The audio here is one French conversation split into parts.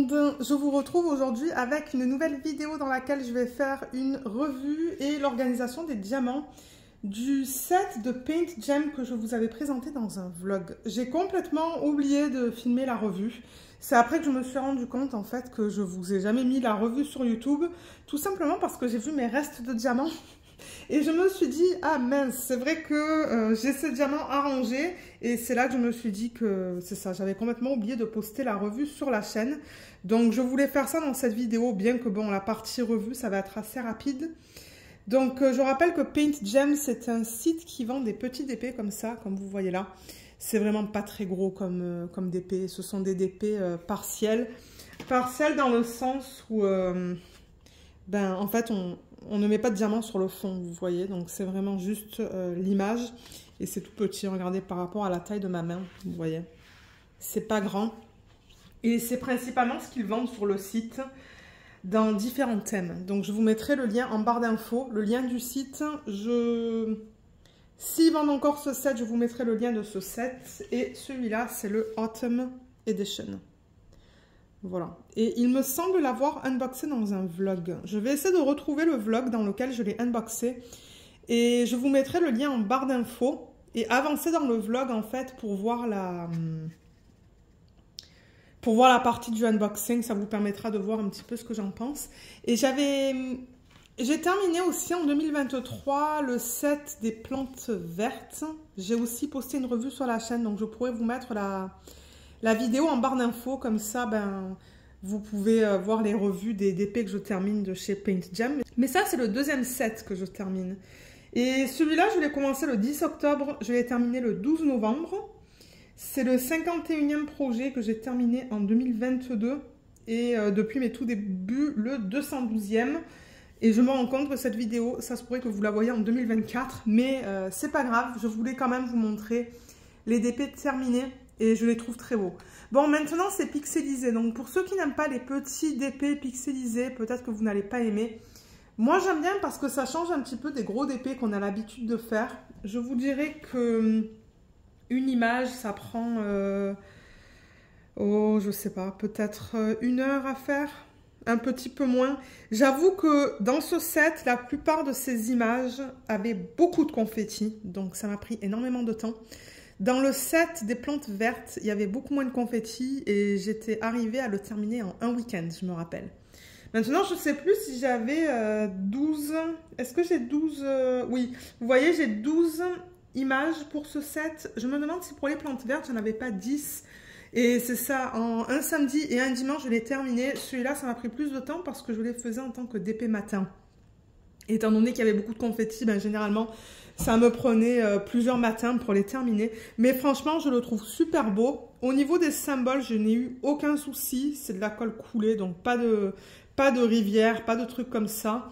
monde, je vous retrouve aujourd'hui avec une nouvelle vidéo dans laquelle je vais faire une revue et l'organisation des diamants du set de Paint Gem que je vous avais présenté dans un vlog. J'ai complètement oublié de filmer la revue. C'est après que je me suis rendu compte en fait que je vous ai jamais mis la revue sur YouTube, tout simplement parce que j'ai vu mes restes de diamants. Et je me suis dit, ah mince, c'est vrai que j'ai ces diamants à ranger. Et c'est là que je me suis dit que c'est ça, j'avais complètement oublié de poster la revue sur la chaîne. Donc je voulais faire ça dans cette vidéo, bien que bon, la partie revue, ça va être assez rapide. Donc je rappelle que Paint Gem, c'est un site qui vend des petits DP comme ça, comme vous voyez là. C'est vraiment pas très gros comme DP, ce sont des DP partiels. Partiels dans le sens où, en fait, on ne met pas de diamant sur le fond, vous voyez. Donc c'est vraiment juste l'image. Et c'est tout petit, regardez, par rapport à la taille de ma main, vous voyez. C'est pas grand. Et c'est principalement ce qu'ils vendent sur le site dans différents thèmes. Donc je vous mettrai le lien en barre d'infos, le lien du site. S'ils vendent encore ce set, je vous mettrai le lien de ce set. Et celui-là, c'est le Autumn Edition. Voilà. Et il me semble l'avoir unboxé dans un vlog. Je vais essayer de retrouver le vlog dans lequel je l'ai unboxé. Et je vous mettrai le lien en barre d'infos. Et avancer dans le vlog, en fait, pour voir la partie du unboxing. Ça vous permettra de voir un petit peu ce que j'en pense. Et j'ai terminé aussi en 2023 le set des plantes vertes. J'ai aussi posté une revue sur la chaîne. Donc, je pourrais vous mettre la vidéo en barre d'infos, comme ça, vous pouvez voir les revues des DP que je termine de chez Paint Gem. Mais ça, c'est le deuxième set que je termine. Et celui-là, je l'ai commencé le 10 octobre, je l'ai terminé le 12 novembre. C'est le 51e projet que j'ai terminé en 2022. Et depuis mes tout débuts, le 212e. Et je me rends compte que cette vidéo, ça se pourrait que vous la voyez en 2024. Mais c'est pas grave, je voulais quand même vous montrer les DP terminés. Et je les trouve très beaux. Bon, maintenant, c'est pixelisé. Donc, pour ceux qui n'aiment pas les petits DP pixelisés, peut-être que vous n'allez pas aimer. Moi, j'aime bien parce que ça change un petit peu des gros DP qu'on a l'habitude de faire. Je vous dirais que une image, ça prend, je sais pas, peut-être 1 heure à faire. Un petit peu moins. J'avoue que dans ce set, la plupart de ces images avaient beaucoup de confettis. Donc, ça m'a pris énormément de temps. Dans le set des plantes vertes, il y avait beaucoup moins de confettis et j'étais arrivée à le terminer en un week-end, je me rappelle. Maintenant, je ne sais plus si j'avais 12... Est-ce que j'ai 12... Oui, vous voyez, j'ai 12 images pour ce set. Je me demande si pour les plantes vertes, je n'en avais pas 10. Et c'est ça, en un samedi et un dimanche, je l'ai terminé. Celui-là, ça m'a pris plus de temps parce que je les faisais en tant que DP matin. Étant donné qu'il y avait beaucoup de confettis, généralement, ça me prenait plusieurs matins pour les terminer. Mais franchement, je le trouve super beau. Au niveau des symboles, je n'ai eu aucun souci. C'est de la colle coulée, donc pas de rivière, pas de trucs comme ça.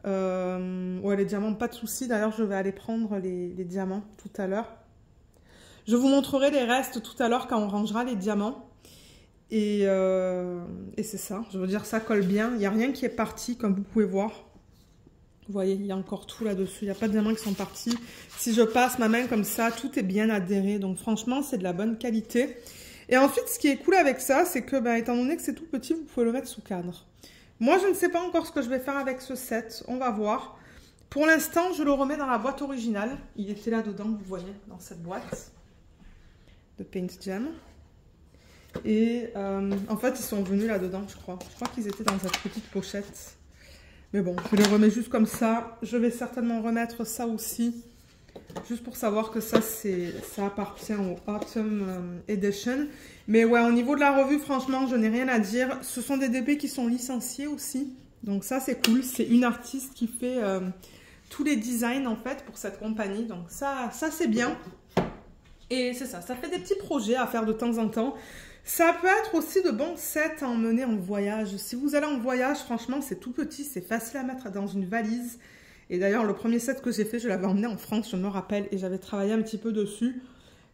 Ouais, les diamants, pas de souci. D'ailleurs, je vais aller prendre les diamants tout à l'heure. Je vous montrerai les restes tout à l'heure quand on rangera les diamants. Et c'est ça. Je veux dire, ça colle bien. Il n'y a rien qui est parti, comme vous pouvez voir. Vous voyez, il y a encore tout là-dessus. Il n'y a pas de diamants qui sont partis. Si je passe ma main comme ça, tout est bien adhéré. Donc franchement, c'est de la bonne qualité. Et ensuite, ce qui est cool avec ça, c'est que, étant donné que c'est tout petit, vous pouvez le mettre sous cadre. Moi, je ne sais pas encore ce que je vais faire avec ce set. On va voir. Pour l'instant, je le remets dans la boîte originale. Il était là-dedans, vous voyez, dans cette boîte de Paint Gem. Et en fait, ils sont venus là-dedans, je crois. Je crois qu'ils étaient dans cette petite pochette. Mais bon, je les remets juste comme ça. Je vais certainement remettre ça aussi. Juste pour savoir que ça appartient au Autumn Edition. Mais ouais, au niveau de la revue, franchement, je n'ai rien à dire. Ce sont des DP qui sont licenciés aussi. Donc ça, c'est cool. C'est une artiste qui fait tous les designs, en fait, pour cette compagnie. Donc ça c'est bien. Et c'est ça. Ça fait des petits projets à faire de temps en temps. Ça peut être aussi de bons sets à emmener en voyage. Si vous allez en voyage, franchement, c'est tout petit, c'est facile à mettre dans une valise. Et d'ailleurs, le premier set que j'ai fait, je l'avais emmené en France, je me rappelle, et j'avais travaillé un petit peu dessus.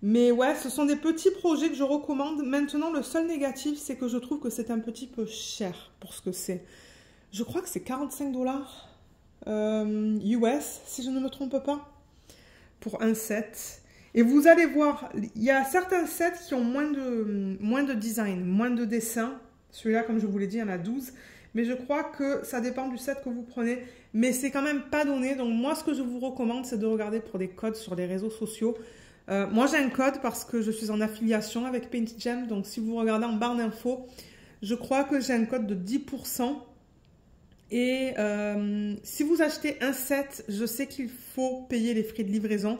Mais ouais, ce sont des petits projets que je recommande. Maintenant, le seul négatif, c'est que je trouve que c'est un petit peu cher pour ce que c'est. Je crois que c'est 45 $ US, si je ne me trompe pas, pour un set. Et vous allez voir, il y a certains sets qui ont moins de design, moins de dessin. Celui-là, comme je vous l'ai dit, il y en a 12. Mais je crois que ça dépend du set que vous prenez. Mais c'est quand même pas donné. Donc moi, ce que je vous recommande, c'est de regarder pour des codes sur les réseaux sociaux. Moi, j'ai un code parce que je suis en affiliation avec Paint Gem. Donc si vous regardez en barre d'infos, je crois que j'ai un code de 10%. Et si vous achetez un set, je sais qu'il faut payer les frais de livraison.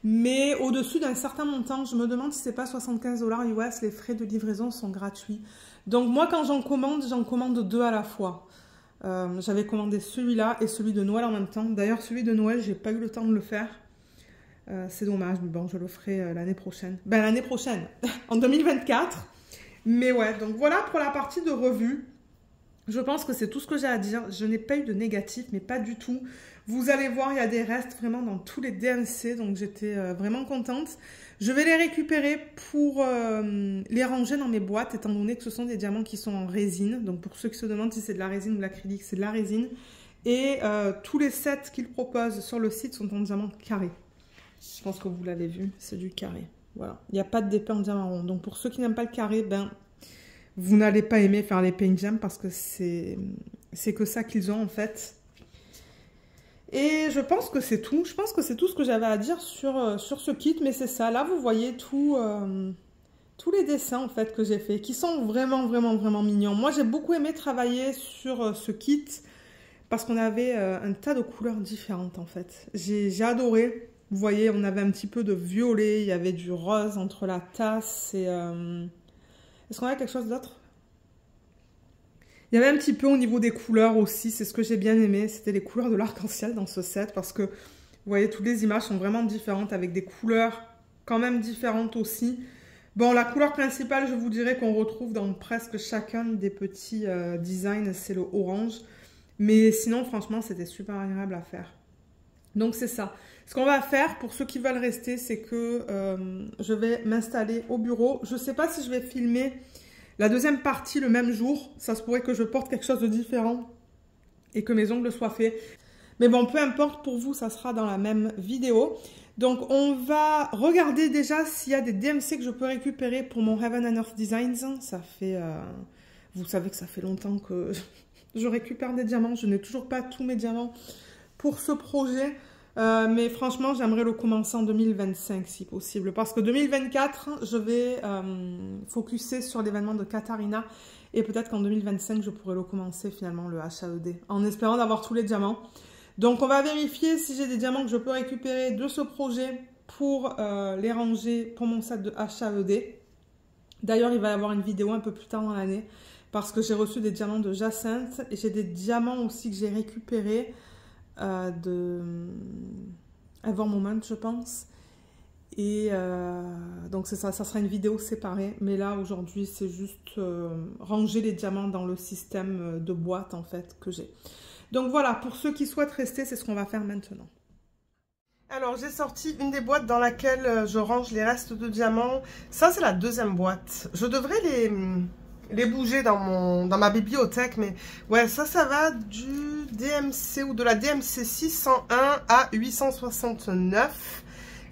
Mais au-dessus d'un certain montant, je me demande si c'est pas 75 $ US, les frais de livraison sont gratuits. Donc moi, quand j'en commande 2 à la fois. J'avais commandé celui-là et celui de Noël en même temps. D'ailleurs, celui de Noël, j'ai pas eu le temps de le faire. C'est dommage, mais bon, je le ferai l'année prochaine. Ben, l'année prochaine, en 2024. Mais ouais, donc voilà pour la partie de revue. Je pense que c'est tout ce que j'ai à dire. Je n'ai pas eu de négatif, mais pas du tout. Vous allez voir, il y a des restes vraiment dans tous les DMC, donc j'étais vraiment contente. Je vais les récupérer pour les ranger dans mes boîtes, étant donné que ce sont des diamants qui sont en résine. Donc pour ceux qui se demandent si c'est de la résine ou de l'acrylique, c'est de la résine. Et tous les sets qu'ils proposent sur le site sont en diamant carré. Je pense que vous l'avez vu, c'est du carré. Voilà, il n'y a pas de dépôt en diamant rond. Donc pour ceux qui n'aiment pas le carré, ben... vous n'allez pas aimer faire les Paint Gem parce que c'est que ça qu'ils ont en fait. Et je pense que c'est tout. Je pense que c'est tout ce que j'avais à dire sur ce kit. Mais c'est ça. Là, vous voyez tous les dessins en fait que j'ai fait qui sont vraiment, vraiment, vraiment mignons. Moi, j'ai beaucoup aimé travailler sur ce kit parce qu'on avait un tas de couleurs différentes en fait. J'ai adoré. Vous voyez, on avait un petit peu de violet. Il y avait du rose entre la tasse et... Est-ce qu'on a quelque chose d'autre? Il y avait un petit peu au niveau des couleurs aussi, c'est ce que j'ai bien aimé. C'était les couleurs de l'arc-en-ciel dans ce set parce que, vous voyez, toutes les images sont vraiment différentes avec des couleurs quand même différentes aussi. Bon, la couleur principale, je vous dirais qu'on retrouve dans presque chacun des petits designs, c'est le orange. Mais sinon, franchement, c'était super agréable à faire. Donc, c'est ça. Ce qu'on va faire, pour ceux qui veulent rester, c'est que je vais m'installer au bureau. Je ne sais pas si je vais filmer la deuxième partie le même jour. Ça se pourrait que je porte quelque chose de différent et que mes ongles soient faits. Mais bon, peu importe, pour vous, ça sera dans la même vidéo. Donc, on va regarder déjà s'il y a des DMC que je peux récupérer pour mon Heaven and Earth Designs. Ça fait... vous savez que ça fait longtemps que je récupère des diamants. Je n'ai toujours pas tous mes diamants pour ce projet. Mais franchement, j'aimerais le commencer en 2025 si possible. Parce que 2024, je vais focuser sur l'événement de Katarina. Et peut-être qu'en 2025, je pourrais le commencer finalement, le HAED. En espérant d'avoir tous les diamants. Donc, on va vérifier si j'ai des diamants que je peux récupérer de ce projet pour les ranger pour mon set de HAED. D'ailleurs, il va y avoir une vidéo un peu plus tard dans l'année. Parce que j'ai reçu des diamants de Jacinthe. Et j'ai des diamants aussi que j'ai récupérés. De Ever Moment, je pense. Et donc c'est ça, ça sera une vidéo séparée. Mais là, aujourd'hui, c'est juste ranger les diamants dans le système de boîte, en fait, que j'ai. Donc voilà, pour ceux qui souhaitent rester, c'est ce qu'on va faire maintenant. Alors, j'ai sorti une des boîtes dans laquelle je range les restes de diamants. Ça, c'est la deuxième boîte. Je devrais les bouger dans ma bibliothèque, mais ouais, ça va du DMC ou de la DMC 601 à 869.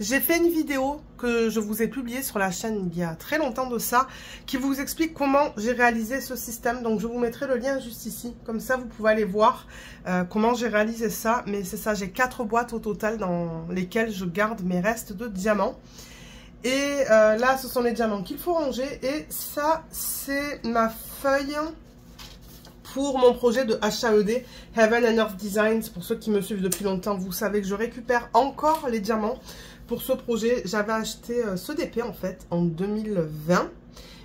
J'ai fait une vidéo que je vous ai publiée sur la chaîne il y a très longtemps de ça, qui vous explique comment j'ai réalisé ce système. Donc je vous mettrai le lien juste ici, comme ça vous pouvez aller voir comment j'ai réalisé ça. Mais c'est ça, j'ai 4 boîtes au total dans lesquelles je garde mes restes de diamants. Et là, ce sont les diamants qu'il faut ranger. Et ça, c'est ma feuille pour mon projet de HAED, Heaven and Earth Designs. Pour ceux qui me suivent depuis longtemps, vous savez que je récupère encore les diamants pour ce projet. J'avais acheté ce DP en fait en 2020.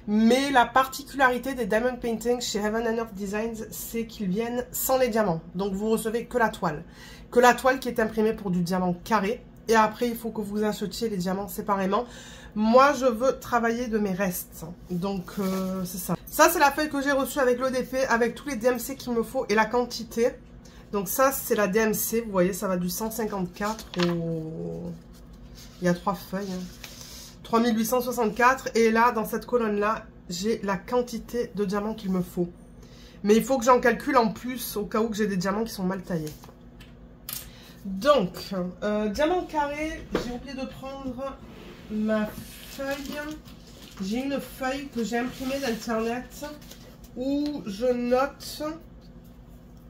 Mais la particularité des Diamond Paintings chez Heaven and Earth Designs, c'est qu'ils viennent sans les diamants. Donc vous recevez que la toile. Que la toile qui est imprimée pour du diamant carré. Et après, il faut que vous achetiez les diamants séparément. Moi, je veux travailler de mes restes. Donc, c'est ça. Ça, c'est la feuille que j'ai reçue avec l'EDP, avec tous les DMC qu'il me faut et la quantité. Donc, ça, c'est la DMC. Vous voyez, ça va du 154 au... Il y a 3 feuilles. 3864. Et là, dans cette colonne-là, j'ai la quantité de diamants qu'il me faut. Mais il faut que j'en calcule en plus, au cas où que j'ai des diamants qui sont mal taillés. Donc, diamant carré, j'ai oublié de prendre ma feuille. J'ai une feuille que j'ai imprimée d'internet où je note,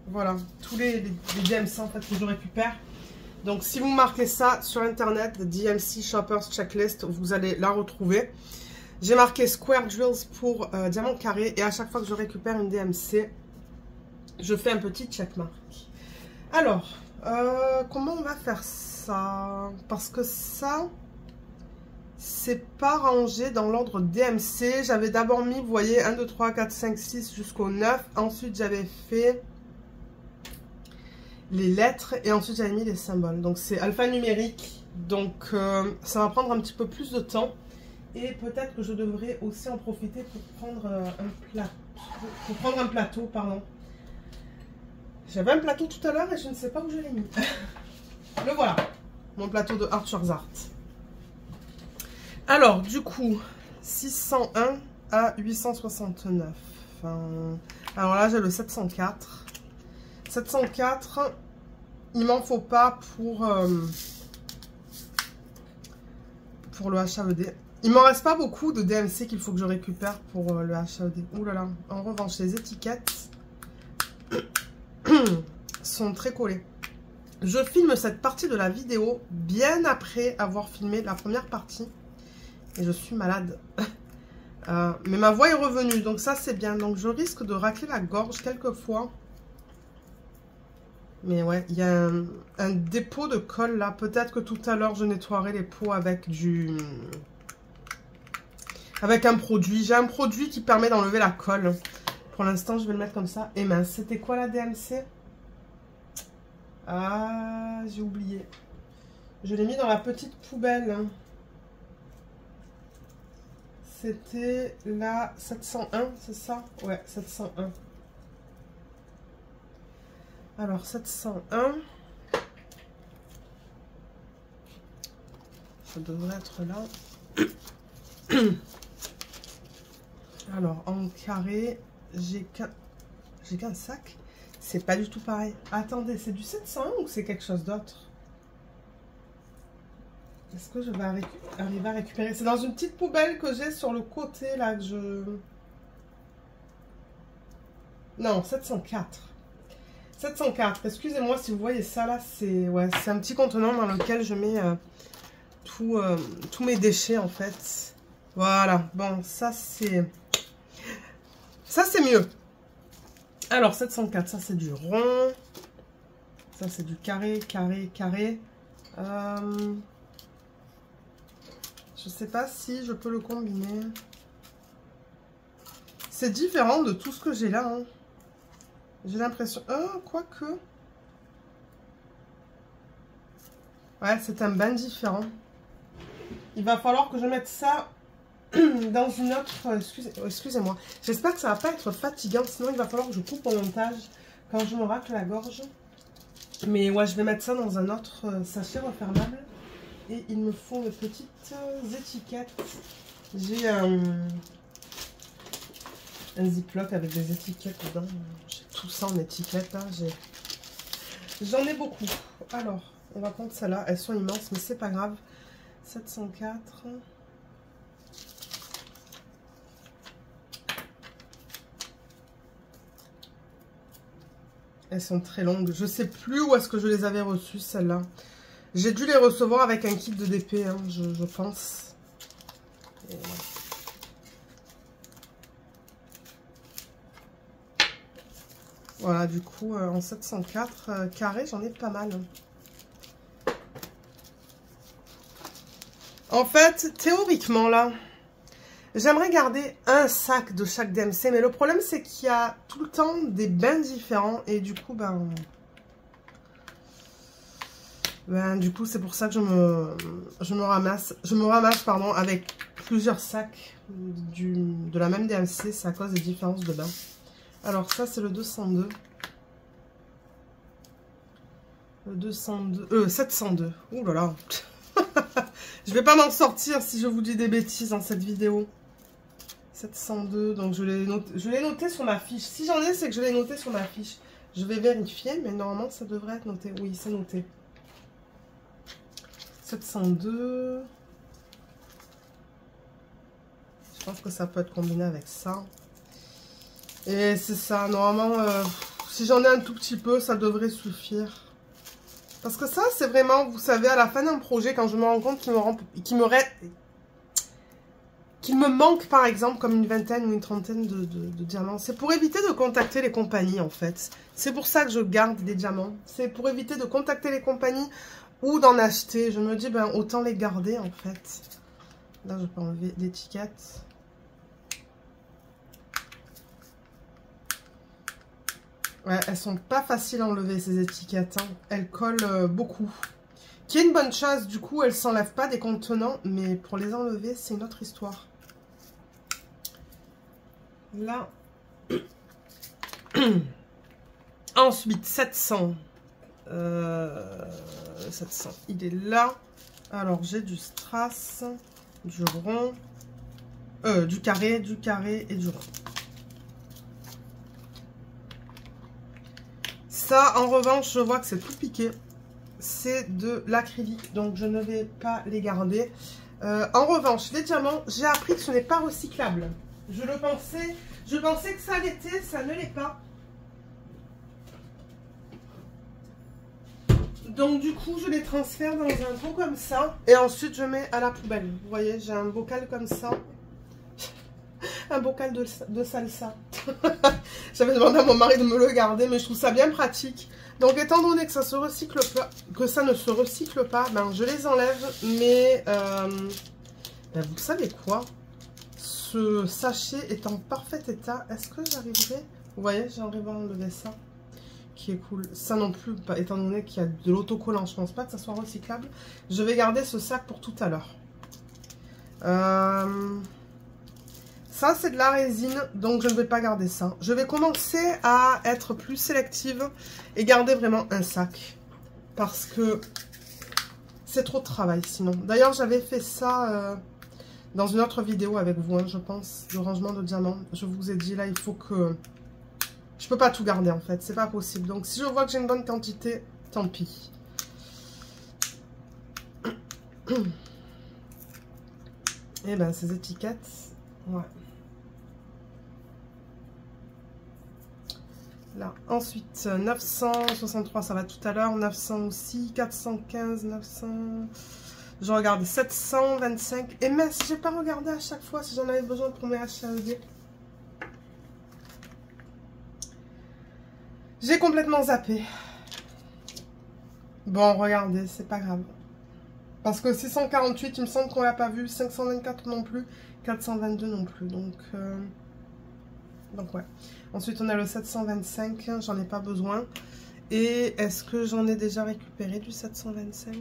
voilà, tous les DMC en fait que je récupère. Donc si vous marquez ça sur internet, DMC Shoppers Checklist, vous allez la retrouver. J'ai marqué Square Drills pour diamant carré, et à chaque fois que je récupère une DMC, je fais un petit checkmark. Alors, comment on va faire ça? Parce que ça, c'est pas rangé dans l'ordre DMC. J'avais d'abord mis, vous voyez, 1, 2, 3, 4, 5, 6 jusqu'au 9. Ensuite, j'avais fait les lettres et ensuite, j'avais mis les symboles. Donc, c'est alphanumérique. Donc, ça va prendre un petit peu plus de temps. Et peut-être que je devrais aussi en profiter pour prendre un plateau, pardon. J'avais un plateau tout à l'heure et je ne sais pas où je l'ai mis. Le voilà, mon plateau de Arthur's Art. Alors, du coup, 601 à 869. Alors là, j'ai le 704. 704, il m'en faut pas pour le HAED. Il m'en reste pas beaucoup de DMC qu'il faut que je récupère pour le HAED. Ouh là là. En revanche, les étiquettes sont très collées. Je filme cette partie de la vidéo bien après avoir filmé la première partie. Et je suis malade. Mais ma voix est revenue, donc ça c'est bien. Donc je risque de racler la gorge quelquefois. Mais ouais, il y a un dépôt de colle là. Peut-être que tout à l'heure je nettoierai les pots avec un produit. J'ai un produit qui permet d'enlever la colle. Pour l'instant, je vais le mettre comme ça. Et mince, c'était quoi la DMC? Ah, j'ai oublié. Je l'ai mis dans la petite poubelle. C'était la 701, c'est ça? Ouais, 701. Alors, 701. Ça devrait être là. Alors, en carré, j'ai qu'un sac. C'est pas du tout pareil. Attendez, c'est du 701 ou c'est quelque chose d'autre? Est-ce que je vais arriver à récupérer? C'est dans une petite poubelle que j'ai sur le côté, là, que je... Non, 704. 704, excusez-moi si vous voyez ça, là, c'est ouais, c'est un petit contenant dans lequel je mets tous mes déchets, en fait. Voilà, bon, ça, c'est mieux. Alors, 704, ça, c'est du rond. Ça, c'est du carré, carré, carré. Je sais pas si je peux le combiner. C'est différent de tout ce que j'ai là. Hein. J'ai l'impression... Oh, quoique... Ouais, c'est un bain différent. Il va falloir que je mette ça dans une autre... Excusez-moi. J'espère que ça va pas être fatigant. Sinon, il va falloir que je coupe au montage quand je me racle la gorge. Mais ouais, je vais mettre ça dans un autre sachet refermable. Et il me faut de petites étiquettes. J'ai un ziploc avec des étiquettes dedans. J'ai tout ça en étiquettes. Hein. J'en ai beaucoup. Alors, on va prendre celle-là. Elles sont immenses, mais c'est pas grave. 704. Elles sont très longues. Je sais plus où est-ce que je les avais reçues, celles-là. J'ai dû les recevoir avec un kit de DP, hein, je pense. Et voilà. Voilà, du coup, en 704 carré, j'en ai pas mal. En fait, théoriquement, là, j'aimerais garder un sac de chaque DMC. Mais le problème, c'est qu'il y a tout le temps des bains différents. Et du coup, du coup, c'est pour ça que je me ramasse pardon, avec plusieurs sacs de la même DMC. C'est à cause des différences de bain. Alors ça, c'est le 202. Le 202... 702. Ouh là là. Je vais pas m'en sortir si je vous dis des bêtises dans cette vidéo. 702, donc je l'ai noté sur ma fiche. Si j'en ai, c'est que je l'ai noté sur ma fiche. Je vais vérifier, mais normalement, ça devrait être noté. Oui, c'est noté. 702. Je pense que ça peut être combiné avec ça. Et c'est ça, normalement, si j'en ai un tout petit peu, ça devrait suffire. Parce que ça, c'est vraiment, vous savez, à la fin d'un projet, quand je me rends compte qu'il me manque, par exemple, comme une vingtaine ou une trentaine de diamants, c'est pour éviter de contacter les compagnies, en fait. C'est pour ça que je garde des diamants. C'est pour éviter de contacter les compagnies ou d'en acheter. Je me dis, ben, autant les garder, en fait. Là, je peux enlever l'étiquette. Ouais, elles sont pas faciles à enlever, ces étiquettes. Hein. Elles collent beaucoup. Qui est une bonne chose, du coup, elles s'enlèvent pas des contenants, mais pour les enlever, c'est une autre histoire. Là. Ensuite, 700. 700, il est là. Alors, j'ai du strass, du rond, du carré et du rond. Ça, en revanche, je vois que c'est tout piqué. C'est de l'acrylique, donc je ne vais pas les garder. En revanche, les diamants, j'ai appris que ce n'est pas recyclable. Je pensais que ça l'était, ça ne l'est pas. Donc du coup, je les transfère dans un pot comme ça. Et ensuite, je mets à la poubelle. Vous voyez, j'ai un bocal comme ça. Un bocal de salsa. J'avais demandé à mon mari de me le garder, mais je trouve ça bien pratique. Donc étant donné que ça se recycle pas, que ça ne se recycle pas, ben, je les enlève. Mais ben, vous savez quoi? Ce sachet est en parfait état. Est-ce que j'arriverai? Vous voyez, j'arrive à enlever ça. Qui est cool. Ça non plus, étant donné qu'il y a de l'autocollant, je pense pas que ça soit recyclable. Je vais garder ce sac pour tout à l'heure. Ça, c'est de la résine, donc je ne vais pas garder ça. Je vais commencer à être plus sélective et garder vraiment un sac. Parce que c'est trop de travail sinon. D'ailleurs, j'avais fait ça dans une autre vidéo avec vous, hein, je pense, de rangement de diamants. Je vous ai dit, là, il faut que... Je peux pas tout garder en fait, c'est pas possible. Donc si je vois que j'ai une bonne quantité, tant pis. Et ben ces étiquettes, ouais. Là, ensuite 963, ça va tout à l'heure, 900 aussi, 415, 900. Je regarde 725. Et mince, j'ai pas regardé à chaque fois si j'en avais besoin pour mes HAED. J'ai complètement zappé. Bon, regardez, c'est pas grave. Parce que 648, il me semble qu'on l'a pas vu. 524 non plus. 422 non plus. Donc ouais. Ensuite, on a le 725. J'en ai pas besoin. Et est-ce que j'en ai déjà récupéré du 725?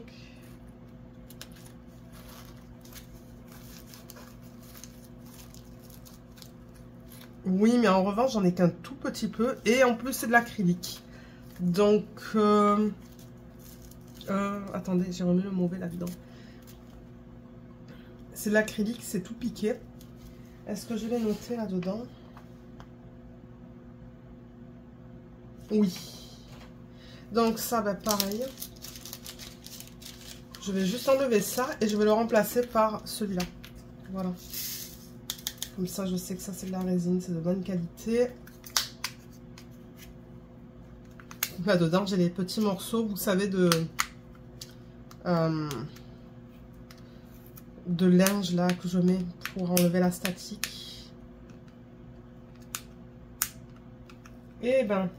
Oui, mais en revanche, j'en ai qu'un tout petit peu. Et en plus, c'est de l'acrylique. Donc, attendez, j'ai remis le mauvais là-dedans. C'est de l'acrylique, c'est tout piqué. Est-ce que je l'ai noté là-dedans? Oui. Donc ça, ben, pareil. Je vais juste enlever ça et je vais le remplacer par celui-là. Voilà. Comme ça, je sais que ça, c'est de la résine, c'est de bonne qualité. Là-dedans, j'ai les petits morceaux, vous savez, de linge, là, que je mets pour enlever la statique. Et ben...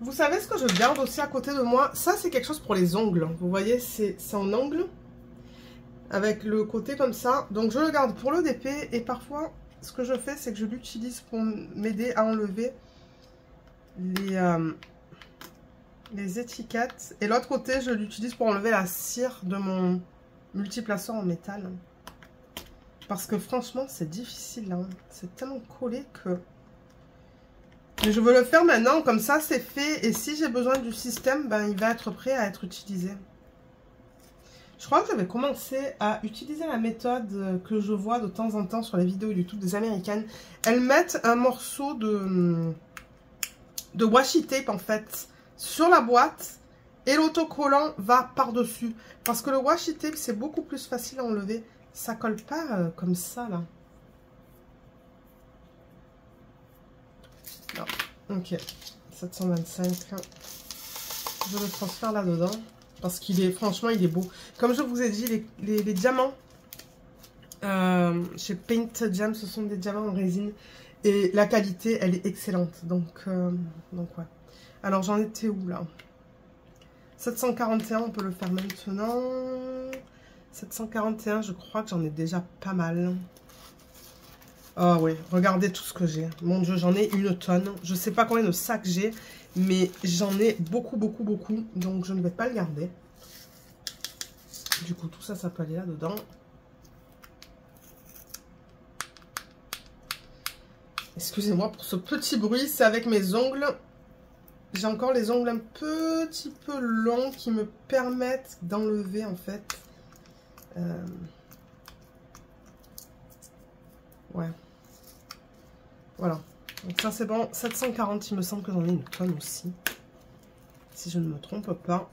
Vous savez ce que je garde aussi à côté de moi? Ça, c'est quelque chose pour les ongles. Vous voyez, c'est en ongle. Avec le côté comme ça. Donc, je le garde pour le DP. Et parfois, ce que je fais, c'est que je l'utilise pour m'aider à enlever les étiquettes. Et l'autre côté, je l'utilise pour enlever la cire de mon multiplaceur en métal. Parce que franchement, c'est difficile. Hein. C'est tellement collé que... Mais je veux le faire maintenant, comme ça c'est fait. Et si j'ai besoin du système, ben, il va être prêt à être utilisé. Je crois que je vais commencer à utiliser la méthode que je vois de temps en temps sur les vidéos YouTube des Américaines. Elles mettent un morceau de washi tape en fait sur la boîte et l'autocollant va par-dessus. Parce que le washi tape, c'est beaucoup plus facile à enlever Ça colle pas comme ça, là. Non. Ok. 725. Je le transfère là-dedans. Parce qu'il est, franchement, il est beau. Comme je vous ai dit, les diamants chez Paint Jam, ce sont des diamants en résine. Et la qualité, elle est excellente. Donc ouais. Alors, j'en étais où, là? 741, on peut le faire maintenant. 741, je crois que j'en ai déjà pas mal. Ah oui, regardez tout ce que j'ai. Mon Dieu, j'en ai une tonne. Je sais pas combien de sacs j'ai, mais j'en ai beaucoup, beaucoup, beaucoup. Donc, je ne vais pas le garder. Du coup, tout ça, ça peut aller là-dedans. Excusez-moi pour ce petit bruit, c'est avec mes ongles. J'ai encore les ongles un petit peu longs qui me permettent d'enlever, en fait. Ouais. Voilà. Donc ça, c'est bon. 740, il me semble que j'en ai une tonne aussi. Si je ne me trompe pas.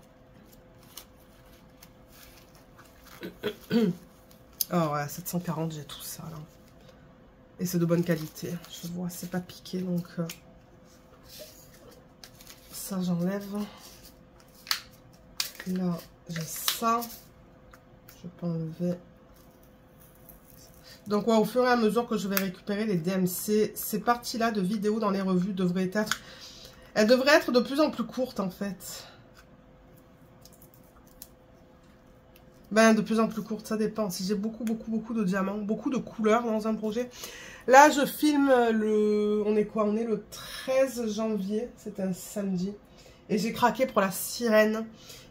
Oh ouais, 740, j'ai tout ça, là. Et c'est de bonne qualité. Je vois, c'est pas piqué, donc... ça, j'enlève. Là, j'ai ça. Je peux enlever. Donc, ouais, au fur et à mesure que je vais récupérer les DMC, ces parties-là de vidéos dans les revues devraient être... Elles devraient être de plus en plus courtes, en fait. Ben, de plus en plus courtes, ça dépend. Si j'ai beaucoup de diamants, beaucoup de couleurs dans un projet. Là, je filme le... On est quoi? On est le 13 janvier. C'est un samedi. Et j'ai craqué pour la sirène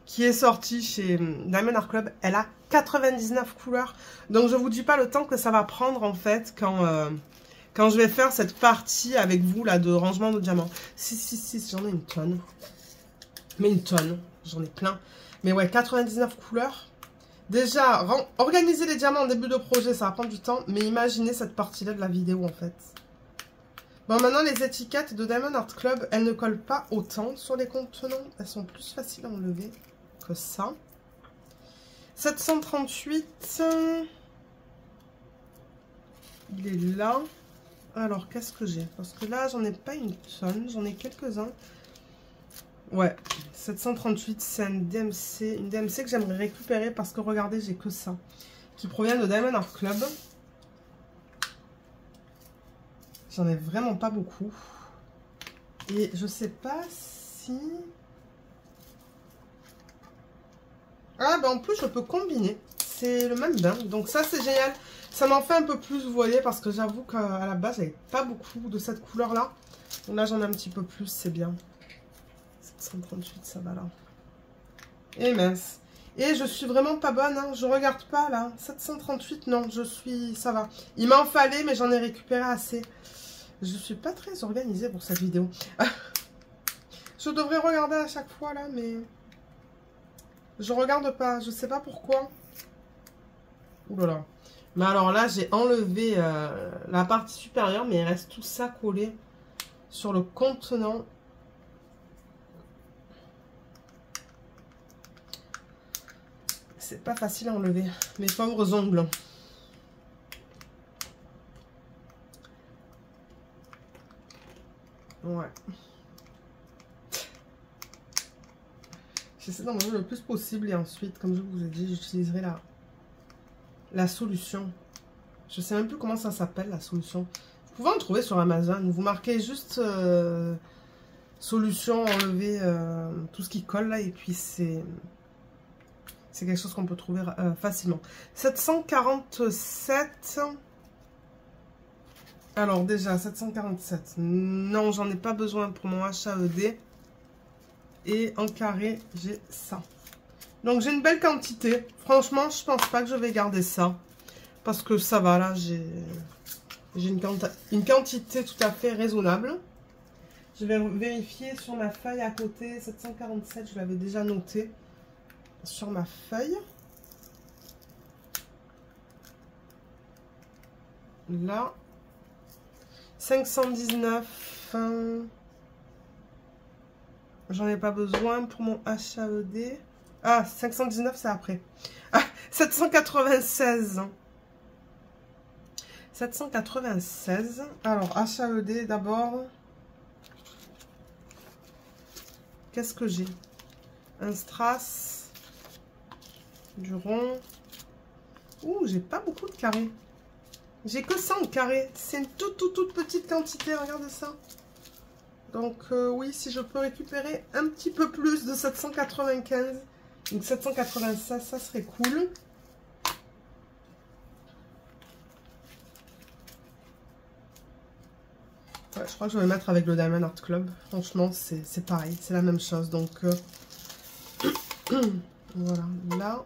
qui est sortie chez Diamond Art Club. Elle a 99 couleurs. Donc, je vous dis pas le temps que ça va prendre, en fait, quand je vais faire cette partie avec vous, là, de rangement de diamants. Si, j'en ai une tonne. Mais une tonne. J'en ai plein. Mais ouais, 99 couleurs. Déjà, organiser les diamants en début de projet, ça va prendre du temps. Mais imaginez cette partie-là de la vidéo, en fait. Bon, maintenant, les étiquettes de Diamond Art Club, elles ne collent pas autant sur les contenants. Elles sont plus faciles à enlever que ça. 738. Il est là. Alors, qu'est-ce que j'ai? Parce que là, j'en ai pas une tonne. J'en ai quelques-uns. Ouais, 738, c'est une DMC que j'aimerais récupérer parce que regardez, j'ai que ça. Qui provient de Diamond Art Club. J'en ai vraiment pas beaucoup. Et je sais pas si... Ah, ben en plus, je peux combiner. C'est le même bain. Donc ça, c'est génial. Ça m'en fait un peu plus, vous voyez, parce que j'avoue qu'à la base, j'avais pas beaucoup de cette couleur-là. Donc là, j'en ai un petit peu plus, c'est bien. 738, ça va là. Et mince. Et je suis vraiment pas bonne, hein. Je regarde pas, là. 738, non, je suis... Ça va. Il m'en fallait, mais j'en ai récupéré assez. Je suis pas très organisée pour cette vidéo. Je devrais regarder à chaque fois, là, mais... Je regarde pas. Je sais pas pourquoi. Ouh là là. Mais alors là, j'ai enlevé la partie supérieure, mais il reste tout ça collé sur le contenant. C'est pas facile à enlever. Mes pauvres ongles. Ouais. J'essaie d'en enlever le plus possible et ensuite, comme je vous ai dit, j'utiliserai la solution. Je sais même plus comment ça s'appelle, la solution. Vous pouvez en trouver sur Amazon. Vous marquez juste solution, enlever tout ce qui colle là et puis c'est quelque chose qu'on peut trouver facilement. 747. Alors déjà, 747. Non, j'en ai pas besoin pour mon HAED. Et en carré, j'ai ça. Donc j'ai une belle quantité. Franchement, je pense pas que je vais garder ça. Parce que ça va, là, j'ai une quantité tout à fait raisonnable. Je vais vérifier sur ma feuille à côté. 747, je l'avais déjà noté sur ma feuille. Là. 519. J'en ai pas besoin pour mon HAED. Ah, 519, c'est après. Ah, 796. 796. Alors, HAED d'abord. Qu'est-ce que j'ai? Un strass. Du rond. Ouh, j'ai pas beaucoup de carrés. J'ai que 100 carrés. C'est une toute petite quantité. Regardez ça. Donc, oui, si je peux récupérer un petit peu plus de 795. Donc, 796, ça serait cool. Ouais, je crois que je vais mettre avec le Diamond Art Club. Franchement, c'est pareil. C'est la même chose. Donc, voilà. Là.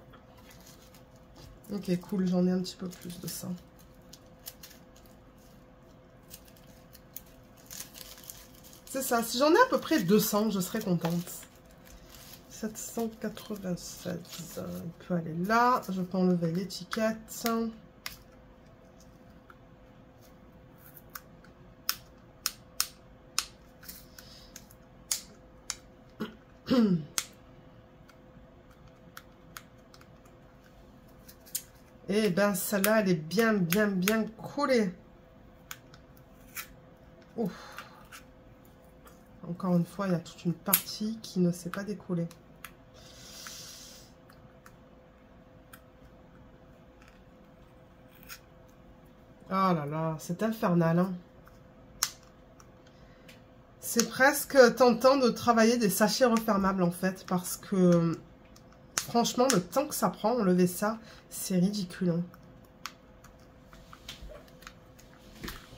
Ok, cool. J'en ai un petit peu plus de ça. C'est ça. Si j'en ai à peu près 200, je serais contente. 787. On peut aller là. Je peux enlever l'étiquette. Et ben celle-là, elle est bien collée. Ouf. Encore une fois, il y a toute une partie qui ne s'est pas décollée. Oh là là, c'est infernal. Hein. C'est presque tentant de travailler des sachets refermables en fait, parce que franchement, le temps que ça prend, enlever ça, c'est ridicule. Hein.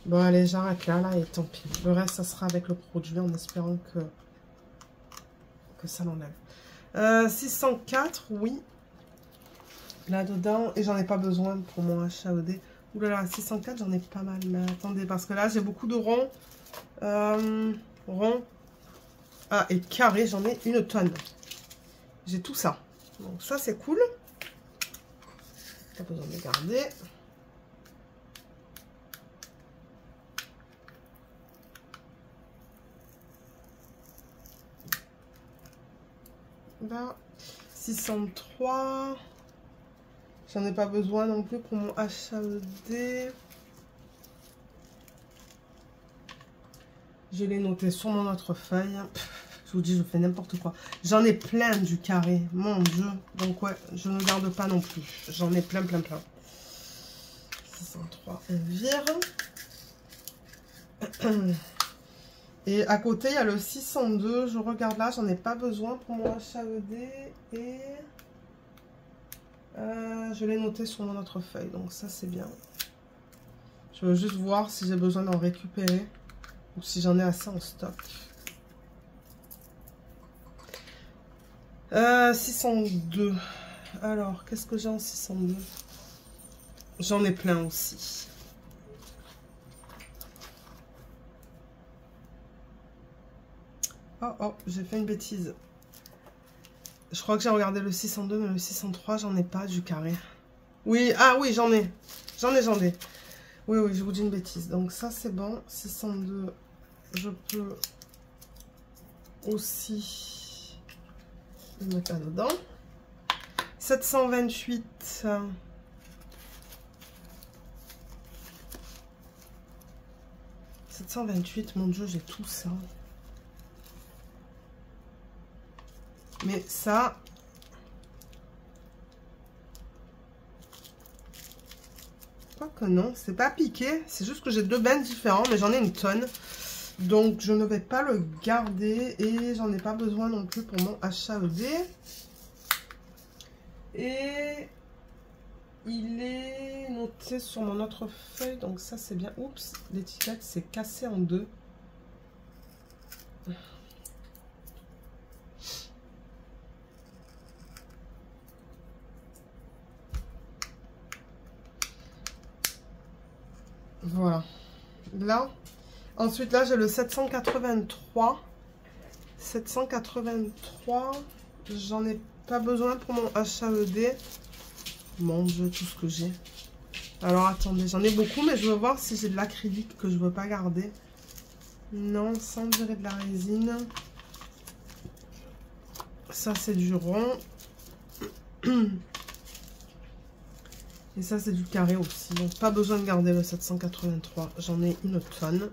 Bon, allez, j'arrête là, et tant pis. Le reste, ça sera avec le produit, en espérant que ça l'enlève. 604, oui. Là-dedans, et j'en ai pas besoin pour mon HAED. Ouh là là, 604, j'en ai pas mal. Mais attendez, parce que là, j'ai beaucoup de ronds. Rond. Ah, et carré, j'en ai une tonne. J'ai tout ça. Donc ça, c'est cool. Pas besoin de les garder. Là, 603. J'en ai pas besoin non plus pour mon HAED. Je l'ai noté sur mon autre feuille. Je vous dis, je fais n'importe quoi. J'en ai plein du carré. Mon Dieu. Donc, ouais, je ne garde pas non plus. J'en ai plein. 603, on vire. Et à côté, il y a le 602. Je regarde là, j'en ai pas besoin pour mon HAED. Et je l'ai noté sur mon autre feuille. Donc, ça, c'est bien. Je veux juste voir si j'ai besoin d'en récupérer. Ou si j'en ai assez en stock. 602. Alors, qu'est-ce que j'ai en 602? J'en ai plein aussi. Oh, j'ai fait une bêtise. Je crois que j'ai regardé le 602, mais le 603, j'en ai pas du carré. Oui, ah oui, j'en ai. J'en ai. Oui, je vous dis une bêtise. Donc ça, c'est bon. 602, je peux aussi le mettre là-dedans. 728. 728, mon Dieu, j'ai tout ça. Mais ça... que non, c'est pas piqué, c'est juste que j'ai deux bennes différents, mais j'en ai une tonne, donc je ne vais pas le garder et j'en ai pas besoin non plus pour mon HAED. Et il est noté sur mon autre feuille, donc ça c'est bien. Oups, l'étiquette s'est cassée en deux. Voilà. Là. Ensuite, là, j'ai le 783. 783. J'en ai pas besoin pour mon HAED. Mon Dieu, tout ce que j'ai. Alors, attendez. J'en ai beaucoup, mais je veux voir si j'ai de l'acrylique que je veux pas garder. Non, sans dirait de la résine. Ça, c'est du rond. Et ça, c'est du carré aussi. Donc, pas besoin de garder le 783. J'en ai une tonne.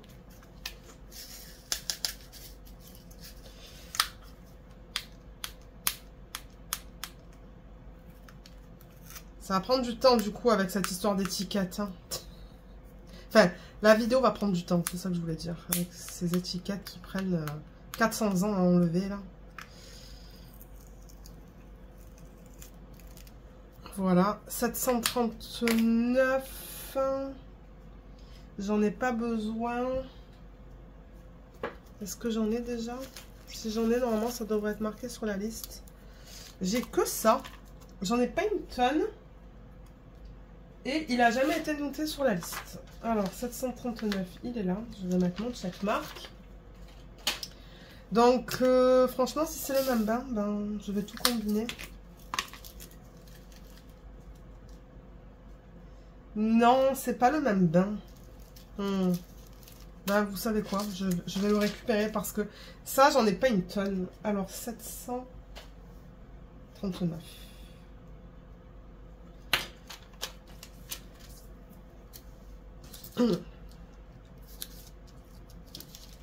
Ça va prendre du temps, du coup, avec cette histoire d'étiquette. Hein. Enfin, la vidéo va prendre du temps, c'est ça que je voulais dire. Avec ces étiquettes qui prennent 400 ans à enlever, là. Voilà, 739. J'en ai pas besoin. Est-ce que j'en ai déjà? Si j'en ai, normalement, ça devrait être marqué sur la liste. J'ai que ça. J'en ai pas une tonne. Et il a jamais été noté sur la liste. Alors, 739, il est là. Je vais mettre mon checkmark. Donc, franchement, si c'est le même bain, ben, je vais tout combiner. Non, c'est pas le même bain. Ben, vous savez quoi, je vais le récupérer parce que ça, j'en ai pas une tonne. Alors, 739.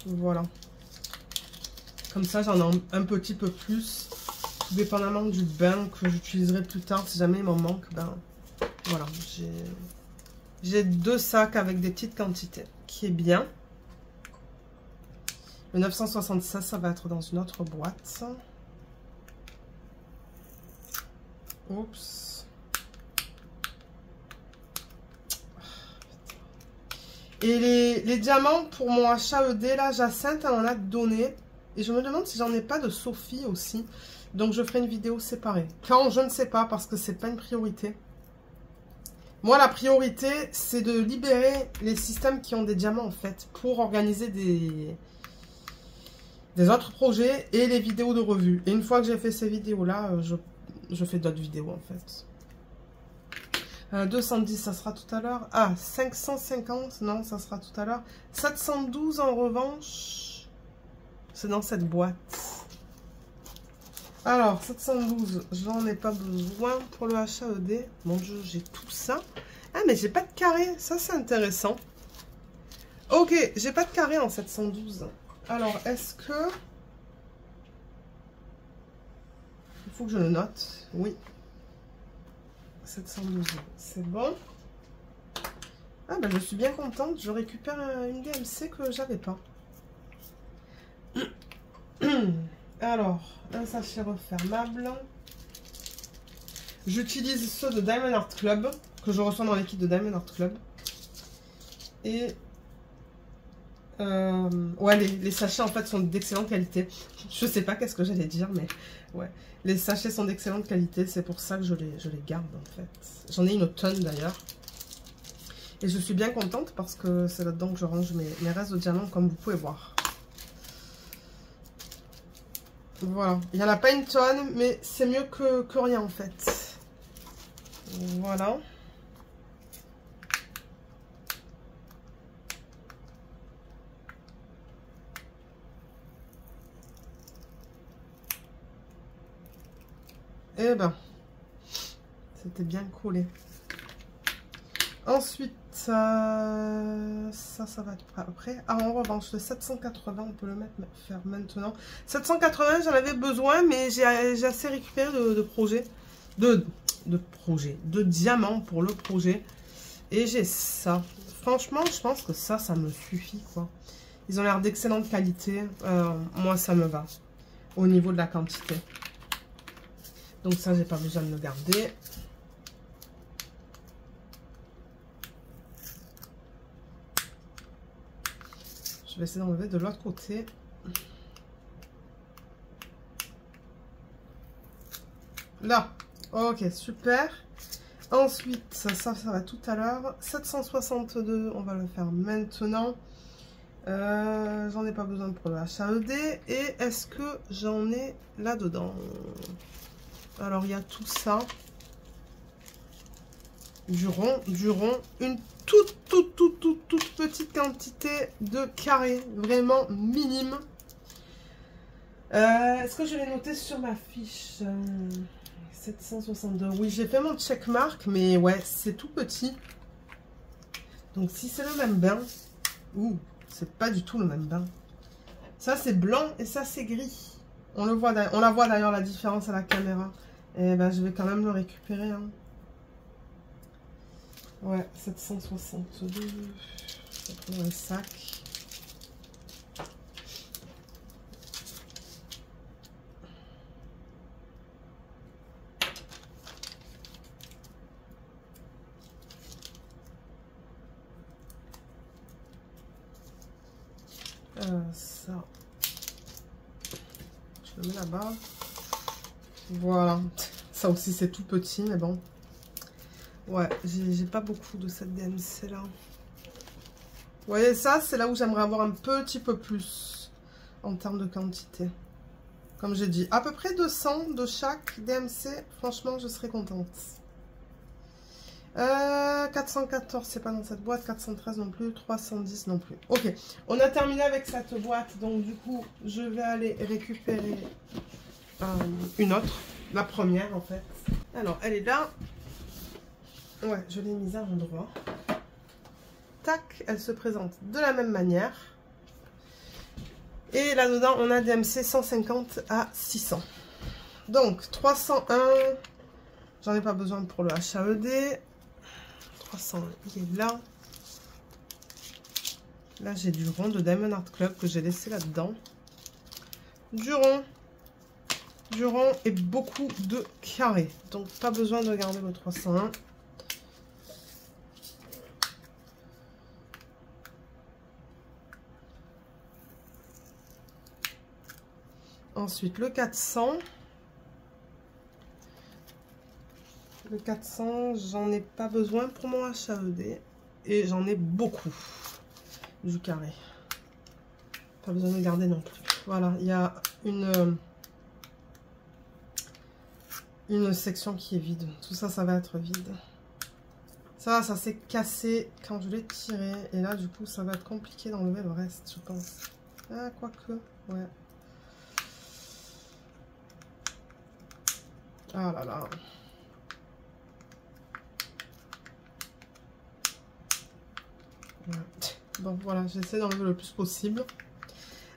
Voilà. Comme ça, j'en ai un petit peu plus. Tout dépendamment du bain que j'utiliserai plus tard. Si jamais il m'en manque, ben voilà. J'ai 2 sacs avec des petites quantités. Qui est bien. Le 976, ça va être dans une autre boîte. Oups. Et les diamants pour mon HAED, là, Jacinthe, elle en a donné. Et je me demande si j'en ai pas de Sophie aussi. Donc, je ferai une vidéo séparée. Quand, je ne sais pas, parce que c'est pas une priorité. Moi, la priorité, c'est de libérer les systèmes qui ont des diamants, en fait, pour organiser des autres projets et les vidéos de revue. Et une fois que j'ai fait ces vidéos-là, je fais d'autres vidéos, en fait. 210, ça sera tout à l'heure. Ah, 550, non, ça sera tout à l'heure. 712, en revanche, c'est dans cette boîte. Alors, 712, j'en ai pas besoin pour le HAED. Mon Dieu, j'ai tout ça. Ah, mais j'ai pas de carré. Ça, c'est intéressant. Ok, j'ai pas de carré en 712. Alors, est-ce que... Il faut que je le note. Oui. 712, c'est bon. Ah, ben, je suis bien contente. Je récupère une DMC que j'avais pas. Alors, un sachet refermable. J'utilise ceux de Diamond Art Club, que je reçois dans l'équipe de Diamond Art Club. Et ouais, les sachets en fait sont d'excellente qualité. Je sais pas qu'est-ce que j'allais dire, mais ouais. Les sachets sont d'excellente qualité, c'est pour ça que je les garde en fait. J'en ai une tonne d'ailleurs. Et je suis bien contente parce que c'est là-dedans que je range mes restes de diamants, comme vous pouvez voir. Voilà, il n'y en a pas une tonne, mais c'est mieux que rien en fait. Voilà. Eh ben, c'était bien collé. Ensuite, ça va être après. Ah, en revanche, le 780, on peut le faire maintenant. 780, j'en avais besoin, mais j'ai assez récupéré de diamants pour le projet. Et j'ai ça. Franchement, je pense que ça me suffit, quoi. Ils ont l'air d'excellente qualité. Moi, ça me va. Au niveau de la quantité. Donc ça, j'ai pas besoin de le garder. Je vais essayer d'enlever de l'autre côté. Là. Ok, super. Ensuite, ça va tout à l'heure. 762, on va le faire maintenant. J'en ai pas besoin pour le HAED. Et est-ce que j'en ai là-dedans? Alors, il y a tout ça. Du rond. Une toute petite quantité de carrés. Vraiment minime. Est-ce que je l'ai noté sur ma fiche? 762. Oui, j'ai fait mon checkmark, mais ouais, c'est tout petit. Donc, si c'est le même bain... Ouh, c'est pas du tout le même bain. Ça, c'est blanc et ça, c'est gris. On la voit d'ailleurs, la différence à la caméra. Et ben, je vais quand même le récupérer. Hein. Ouais, 762. Ça prend un sac. Ça. Je le mets là-bas. Voilà. Ça aussi, c'est tout petit, mais bon. Ouais, j'ai pas beaucoup de cette DMC là. Vous voyez, ça, c'est là où j'aimerais avoir un petit peu plus en termes de quantité. Comme j'ai dit, à peu près 200 de chaque DMC. Franchement, je serais contente. 414, c'est pas dans cette boîte. 413 non plus. 310 non plus. Ok, on a terminé avec cette boîte. Donc, du coup, je vais aller récupérer une autre. La première, en fait. Alors, elle est là. Ouais, je l'ai mise à l'endroit. Tac, elle se présente de la même manière. Et là-dedans, on a DMC 150 à 600. Donc, 301, j'en ai pas besoin pour le HAED. 300, il est là. Là, j'ai du rond de Diamond Art Club que j'ai laissé là-dedans. Du rond et beaucoup de carrés. Donc, pas besoin de garder le 301. Ensuite, le 400. Le 400, j'en ai pas besoin pour mon HAED. Et j'en ai beaucoup du carré. Pas besoin de garder non plus. Voilà, il y a une section qui est vide. Tout ça, ça va être vide. Ça s'est cassé quand je l'ai tiré. Et là, du coup, ça va être compliqué d'enlever le reste, je pense. Ah, quoique, ouais. Ah là là. Ouais. Bon, voilà, j'essaie d'enlever le plus possible.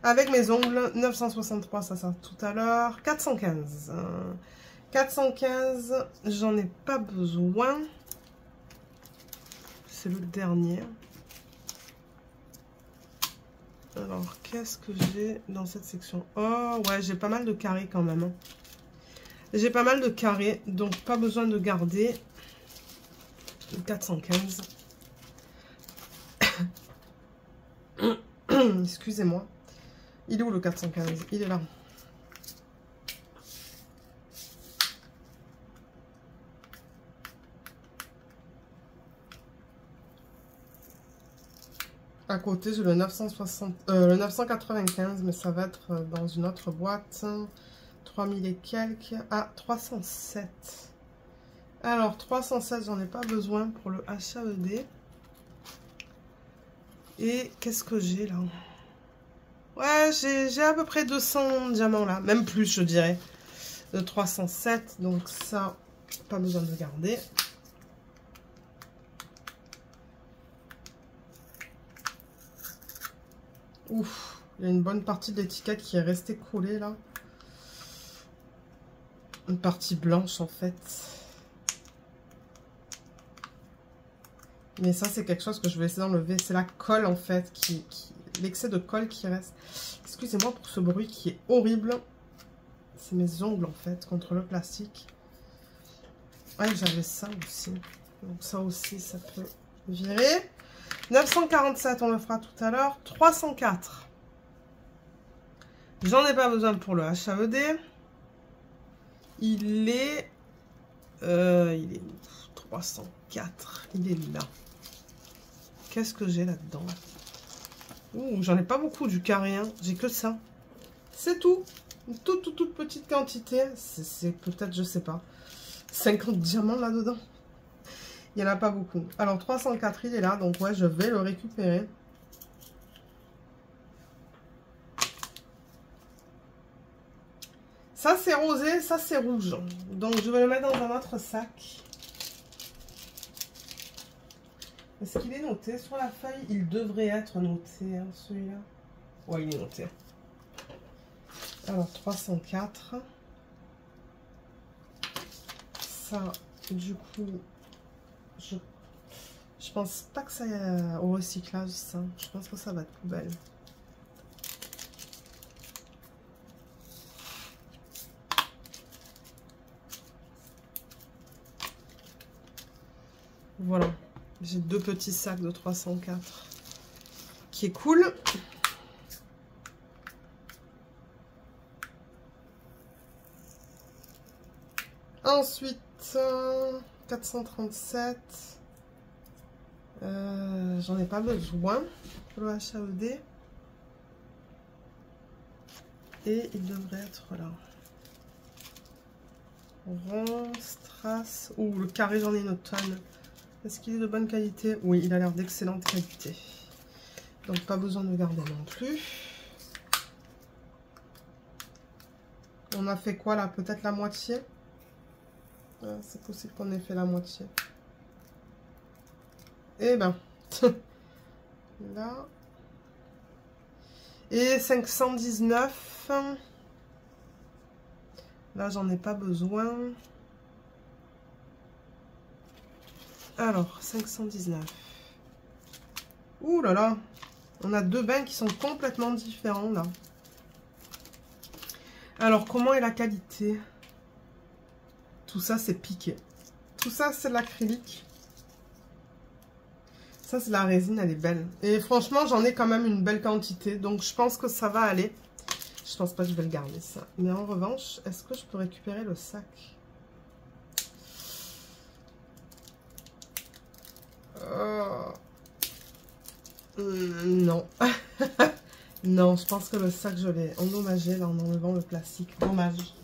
Avec mes ongles, 963, ça sert tout à l'heure. 415. 415, j'en ai pas besoin. C'est le dernier. Alors, qu'est-ce que j'ai dans cette section? Oh, ouais, j'ai pas mal de carrés quand même. J'ai pas mal de carrés, donc pas besoin de garder. 415. Excusez-moi. Il est où le 415? Il est là. À côté, j'ai le 995, mais ça va être dans une autre boîte. 3000 et quelques. Ah, 307. Alors, 307, j'en ai pas besoin pour le HAED. Et qu'est-ce que j'ai là? Ouais, j'ai à peu près 200 diamants là. Même plus, je dirais. De 307. Donc ça, pas besoin de garder. Ouf, il y a une bonne partie de l'étiquette qui est restée collée là. Une partie blanche en fait. Mais ça, c'est quelque chose que je vais essayer d'enlever. C'est la colle en fait, l'excès de colle qui reste. Excusez-moi pour ce bruit qui est horrible. C'est mes ongles en fait, contre le plastique. Ouais, j'avais ça aussi. Donc ça aussi, ça peut virer. 947, on le fera tout à l'heure. 304. J'en ai pas besoin pour le HAED. Il est où? 304. Il est là. Qu'est-ce que j'ai là-dedans? Ouh, j'en ai pas beaucoup du carré. Hein. J'ai que ça. C'est tout. Une toute petite quantité. C'est peut-être, je sais pas, 50 diamants là-dedans. Il n'y en a pas beaucoup. Alors, 304, il est là. Donc, ouais, je vais le récupérer. Ça, c'est rosé, ça, c'est rouge. Donc, je vais le mettre dans un autre sac. Est-ce qu'il est noté sur la feuille? Il devrait être noté, hein, celui-là. Ouais, il est noté. Alors, 304. Ça, du coup, je pense pas que ça aille au recyclage, ça. Je pense que ça va être poubelle. Voilà. J'ai 2 petits sacs de 304. Qui est cool. Ensuite, 437. J'en ai pas besoin pour le HAED. Et il devrait être là. Rond, strass. Ouh, le carré, j'en ai une tonne. Est-ce qu'il est de bonne qualité? Oui, il a l'air d'excellente qualité. Donc, pas besoin de le garder non plus. On a fait quoi là? Peut-être la moitié? C'est possible qu'on ait fait la moitié. Eh ben, là. Et 519. Là, j'en ai pas besoin. Alors, 519. Ouh là là. On a 2 bains qui sont complètement différents là. Alors, comment est la qualité? Tout ça, c'est piqué. Tout ça, c'est de l'acrylique. Ça, c'est la résine, elle est belle. Et franchement, j'en ai quand même une belle quantité. Donc, je pense que ça va aller. Je pense pas que je vais le garder, ça. Mais en revanche, est-ce que je peux récupérer le sac? Non. Non, je pense que le sac, je l'ai endommagé là, en enlevant le plastique. Dommage.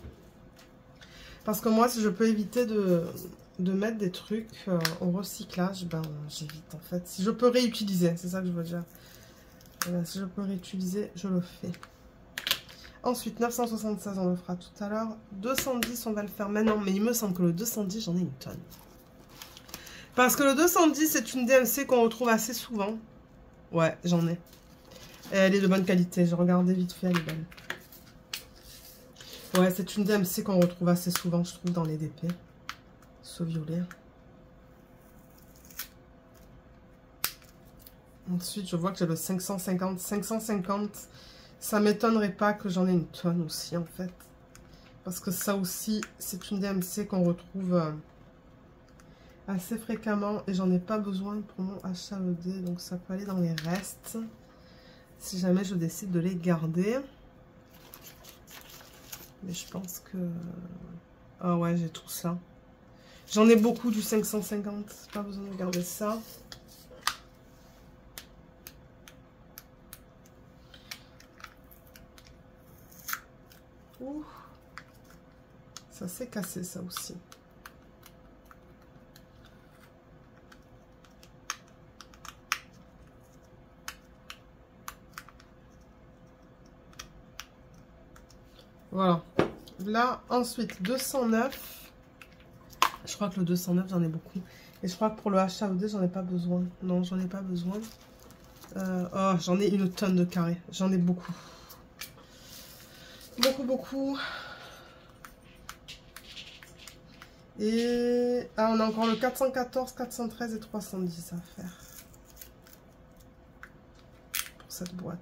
Parce que moi, si je peux éviter de mettre des trucs au recyclage, ben j'évite en fait. Si je peux réutiliser, c'est ça que je veux dire. Voilà, si je peux réutiliser, je le fais. Ensuite, 976, on le fera tout à l'heure. 210, on va le faire maintenant. Mais il me semble que le 210, j'en ai une tonne. Parce que le 210, c'est une DMC qu'on retrouve assez souvent. Ouais, j'en ai. Et elle est de bonne qualité. J'ai regardé vite fait, elle est belle. Ouais, c'est une DMC qu'on retrouve assez souvent, je trouve, dans les DP. Ce violet. Ensuite, je vois que j'ai le 550. 550, ça m'étonnerait pas que j'en ai une tonne aussi, en fait. Parce que ça aussi, c'est une DMC qu'on retrouve assez fréquemment. Et j'en ai pas besoin pour mon HAED. Donc, ça peut aller dans les restes. Si jamais je décide de les garder. Mais je pense que... Ah ouais, j'ai tout ça. J'en ai beaucoup du 550. Pas besoin de garder ça. Ouh. Ça s'est cassé, ça aussi. Voilà. Là, ensuite, 209. Je crois que le 209, j'en ai beaucoup. Et je crois que pour le HAED, j'en ai pas besoin. Non, j'en ai pas besoin. Oh, j'en ai une tonne de carrés. J'en ai beaucoup. Beaucoup, beaucoup. Et... Ah, on a encore le 414, 413 et 310 à faire. Pour cette boîte.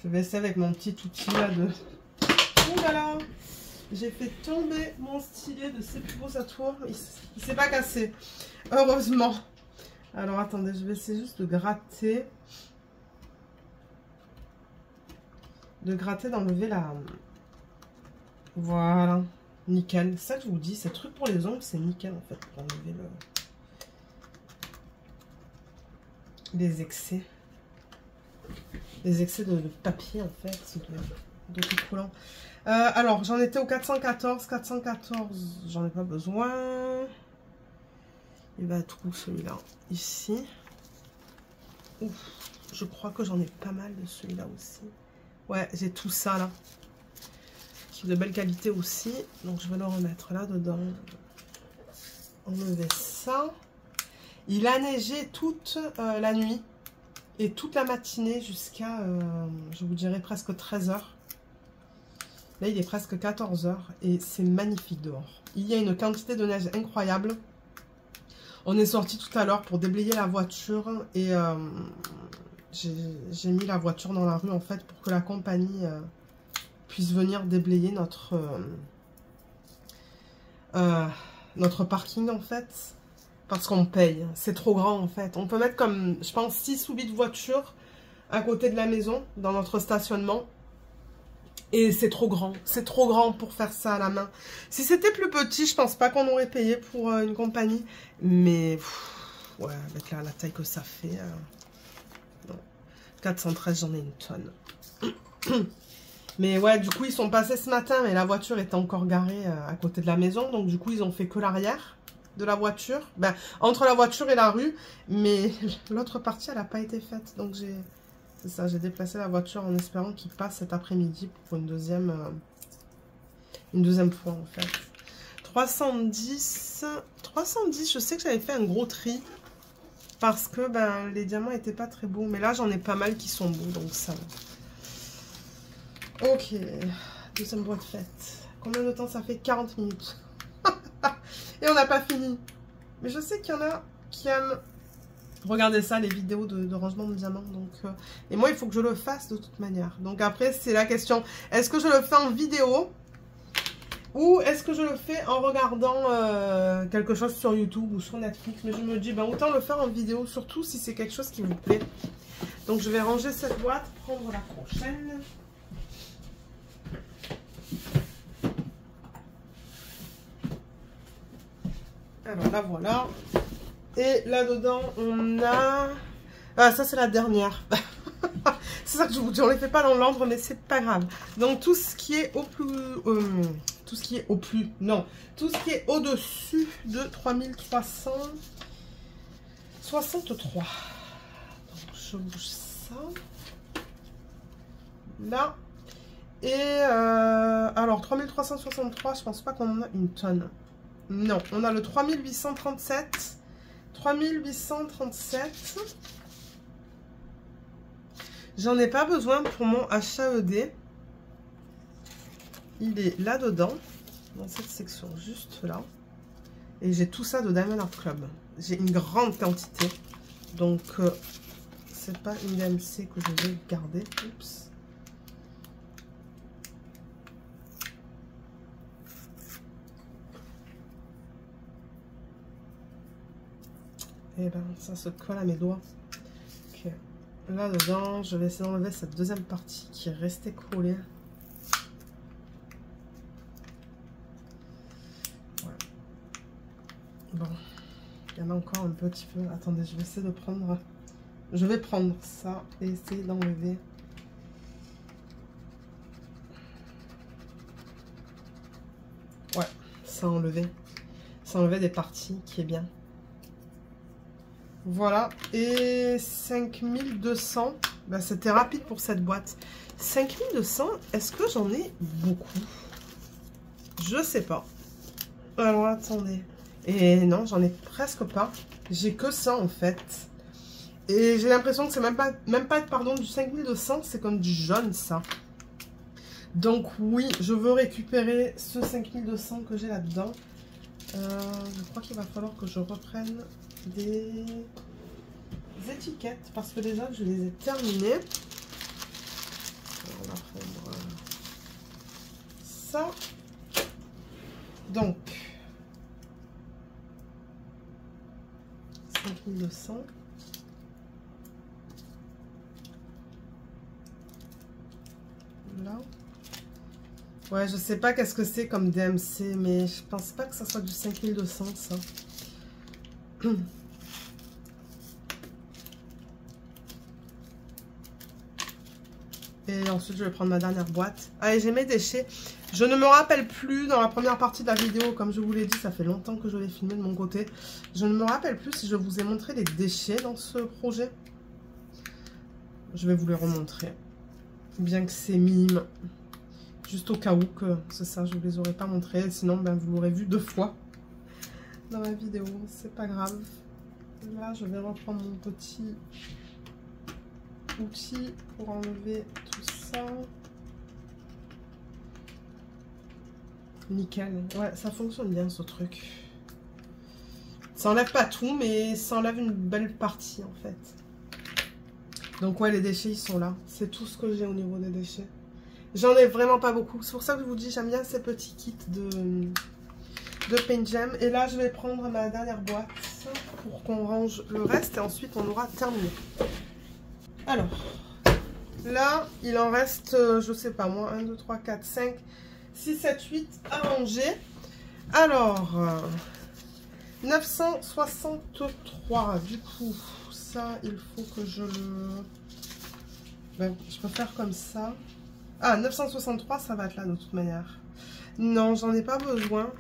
Je vais essayer avec mon petit outil là de... Ouh là là! J'ai fait tomber mon stylet de ces plus beaux atours. Il s'est pas cassé. Heureusement. Alors attendez, je vais essayer juste de gratter. D'enlever la... Voilà. Nickel. C'est ça que je vous dis. Ces trucs pour les ongles, c'est nickel en fait. Pour enlever les excès. Les excès de papier en fait. De tout collant. Alors, j'en étais au 414. 414, j'en ai pas besoin. Il va être où celui-là? Ici. Ouf. Je crois que j'en ai pas mal de celui-là aussi. Ouais, j'ai tout ça là. Qui est de belle qualité aussi. Donc je vais le remettre là-dedans. Enlever ça. Il a neigé toute la nuit. Et toute la matinée jusqu'à, je vous dirais, presque 13 h. Là, il est presque 14 h. Et c'est magnifique dehors. Il y a une quantité de neige incroyable. On est sorti tout à l'heure pour déblayer la voiture. Et j'ai mis la voiture dans la rue, en fait, pour que la compagnie puisse venir déblayer notre parking, en fait. Parce qu'on paye. C'est trop grand, en fait. On peut mettre comme, je pense, 6 ou 8 voitures à côté de la maison, dans notre stationnement. Et c'est trop grand. C'est trop grand pour faire ça à la main. Si c'était plus petit, je pense pas qu'on aurait payé pour une compagnie. Mais, ouais, avec la taille que ça fait... non. 413, j'en ai une tonne. Mais ouais, du coup, ils sont passés ce matin, mais la voiture était encore garée à côté de la maison. Donc, du coup, ils ont fait que l'arrière de la voiture, ben, entre la voiture et la rue, mais l'autre partie elle n'a pas été faite, donc c'est ça, j'ai déplacé la voiture en espérant qu'il passe cet après-midi pour une deuxième fois en fait. 310, je sais que j'avais fait un gros tri parce que ben les diamants étaient pas très beaux, mais là j'en ai pas mal qui sont beaux, donc ça va. Ok, deuxième boîte faite. Combien de temps ça fait? 40 minutes. Et on n'a pas fini. Mais je sais qu'il y en a qui aiment regarder ça, les vidéos de rangement de diamants. Donc, et moi, il faut que je le fasse de toute manière. Donc après, c'est la question. Est-ce que je le fais en vidéo? Ou est-ce que je le fais en regardant quelque chose sur YouTube ou sur Netflix? Mais je me dis, ben, autant le faire en vidéo. Surtout si c'est quelque chose qui vous plaît. Donc je vais ranger cette boîte, prendre la prochaine. Alors là, voilà. Et là-dedans, on a... Ah, ça, c'est la dernière. C'est ça que je vous dis, on ne les fait pas dans l'ordre, mais c'est pas grave. Donc, tout ce qui est au plus... tout ce qui est au plus... Non. Tout ce qui est au-dessus de 3363. Donc, je bouge ça. Là. Et... alors, 3363, je pense pas qu'on en a une tonne. Non, on a le 3837. 3837. J'en ai pas besoin pour mon HAED. Il est là-dedans, dans cette section, juste là. Et j'ai tout ça de Diamond Art Club. J'ai une grande quantité. Donc, c'est pas une DMC que je vais garder. Oups. Et ben, ça se colle à mes doigts. Ok. Là-dedans, je vais essayer d'enlever cette deuxième partie qui est restée collée. Ouais. Bon. Il y en a encore un petit peu. Attendez, je vais essayer de prendre... Je vais prendre ça et essayer d'enlever. Ouais, ça a enlevé. Ça a enlevé des parties qui est bien. Voilà, et 5200, ben c'était rapide pour cette boîte. 5200, est-ce que j'en ai beaucoup? Je sais pas. Alors, attendez. Et non, j'en ai presque pas. J'ai que ça, en fait. Et j'ai l'impression que c'est même pas pardon, du 5200, c'est comme du jaune, ça. Donc, oui, je veux récupérer ce 5200 que j'ai là-dedans. Je crois qu'il va falloir que je reprenne des étiquettes parce que déjà je les ai terminées. On va prendre ça. Donc 5200. Là. Ouais, je sais pas qu'est-ce que c'est comme DMC, mais je pense pas que ça soit du 5200, ça. Et ensuite, je vais prendre ma dernière boîte. Allez, j'ai mes déchets. Je ne me rappelle plus dans la première partie de la vidéo, comme je vous l'ai dit, ça fait longtemps que je l'ai filmé de mon côté. Je ne me rappelle plus si je vous ai montré les déchets dans ce projet. je vais vous les remontrer. Bien que c'est minime. Juste au cas où que c'est ça, je ne vous les aurais pas montrés. Sinon, ben, vous l'aurez vu 2 fois dans la vidéo. C'est pas grave. Là, je vais reprendre mon petit outil pour enlever tout ça. Nickel. Ouais, ça fonctionne bien ce truc. Ça enlève pas tout, mais ça enlève une belle partie en fait. Donc ouais, les déchets ils sont là. C'est tout ce que j'ai au niveau des déchets. J'en ai vraiment pas beaucoup. C'est pour ça que je vous dis, j'aime bien ces petits kits de Paint Jam. Et là, je vais prendre ma dernière boîte pour qu'on range le reste et ensuite on aura terminé. Alors, là, il en reste, je sais pas moi, 1, 2, 3, 4, 5, 6, 7, 8 à ranger. Alors, 963, du coup, ça, il faut que je le... Ben, je peux faire comme ça. Ah, 963, ça va être là de toute manière. Non, j'en ai pas besoin.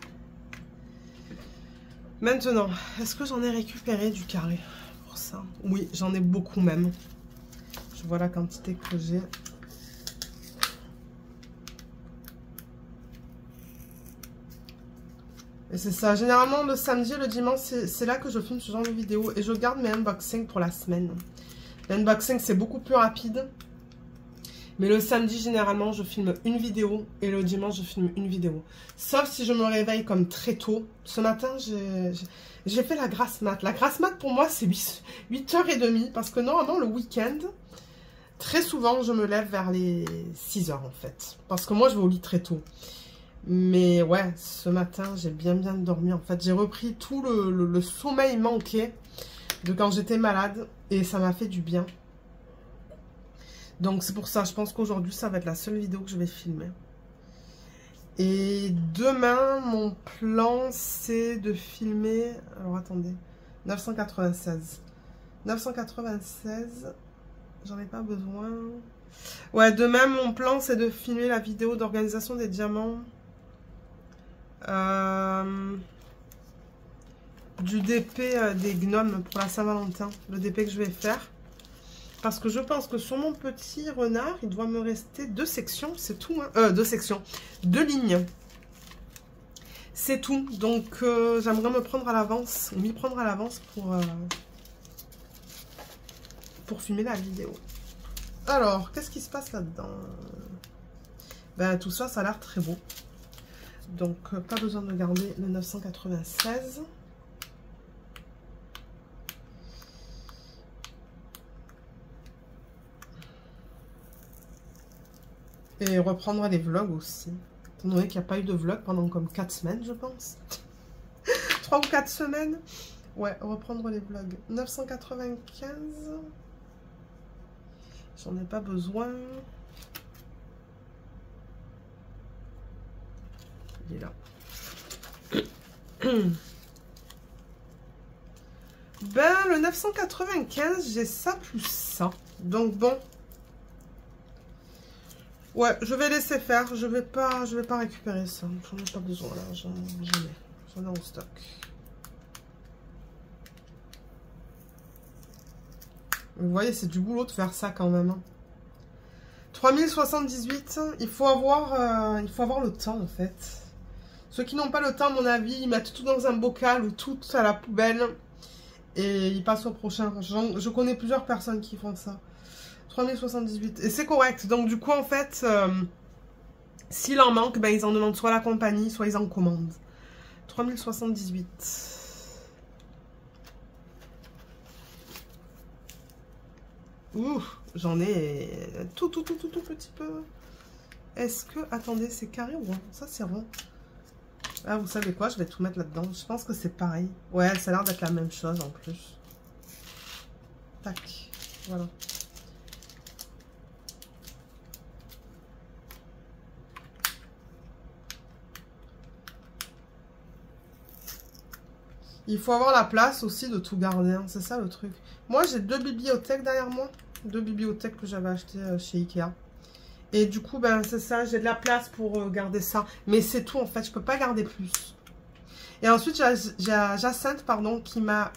Maintenant, est-ce que j'en ai récupéré du carré pour ça? Oui, j'en ai beaucoup même. Je vois la quantité que j'ai. Et c'est ça. Généralement, le samedi et le dimanche, c'est là que je filme ce genre de vidéo. Et je garde mes unboxings pour la semaine. L'unboxing, c'est beaucoup plus rapide. Mais le samedi, généralement, je filme une vidéo. Et le dimanche, je filme une vidéo. Sauf si je me réveille comme très tôt. Ce matin, j'ai fait la grasse mat. La grasse mat, pour moi, c'est 8h30. Parce que normalement, le week-end, très souvent, je me lève vers les 6h, en fait. Parce que moi, je vais au lit très tôt. Mais ouais, ce matin, j'ai bien dormi. En fait, j'ai repris tout le sommeil manqué de quand j'étais malade. Et ça m'a fait du bien. Donc c'est pour ça, je pense qu'aujourd'hui, ça va être la seule vidéo que je vais filmer. Et demain, mon plan, c'est de filmer... Alors attendez, 996. 996, j'en ai pas besoin. Ouais, demain, mon plan, c'est de filmer la vidéo d'organisation des diamants. Du DP des gnomes pour la Saint-Valentin. Le DP que je vais faire. Parce que je pense que sur mon petit renard, il doit me rester 2 sections, c'est tout. Hein. 2 sections, 2 lignes. C'est tout. Donc, j'aimerais me prendre à l'avance, m'y prendre à l'avance pour filmer la vidéo. Alors, qu'est-ce qui se passe là-dedans? Ben, tout ça, ça a l'air très beau. Donc, pas besoin de garder le 996. Et reprendre les vlogs aussi. Étant donné qu'il n'y a pas eu de vlog pendant comme 4 semaines, je pense. 3 ou 4 semaines. Ouais, reprendre les vlogs. 995. J'en ai pas besoin. Il est là. Ben, le 995, j'ai ça plus ça. Donc bon. Ouais, je vais laisser faire. Je vais pas récupérer ça. J'en ai pas besoin là. J'en ai en stock. Vous voyez, c'est du boulot de faire ça quand même. Hein. 3078. Il faut avoir le temps en fait. Ceux qui n'ont pas le temps, à mon avis, ils mettent tout dans un bocal ou tout à la poubelle et ils passent au prochain. Je connais plusieurs personnes qui font ça. 3078. Et c'est correct. Donc, du coup, en fait, s'il en manque, ben, ils en demandent soit à la compagnie, soit ils en commandent. 3078. Ouh, j'en ai tout petit peu. Est-ce que... Attendez, c'est carré ou rond? Ça, c'est rond. Ah, vous savez quoi? Je vais tout mettre là-dedans. Je pense que c'est pareil. Ouais, ça a l'air d'être la même chose en plus. Tac. Voilà. Il faut avoir la place aussi de tout garder, hein. C'est ça le truc. Moi, j'ai 2 bibliothèques derrière moi. 2 bibliothèques que j'avais achetées chez Ikea. Et du coup, ben c'est ça, j'ai de la place pour garder ça. Mais c'est tout en fait, je peux pas garder plus. Et ensuite, j'ai Jacinthe, pardon, qui m'a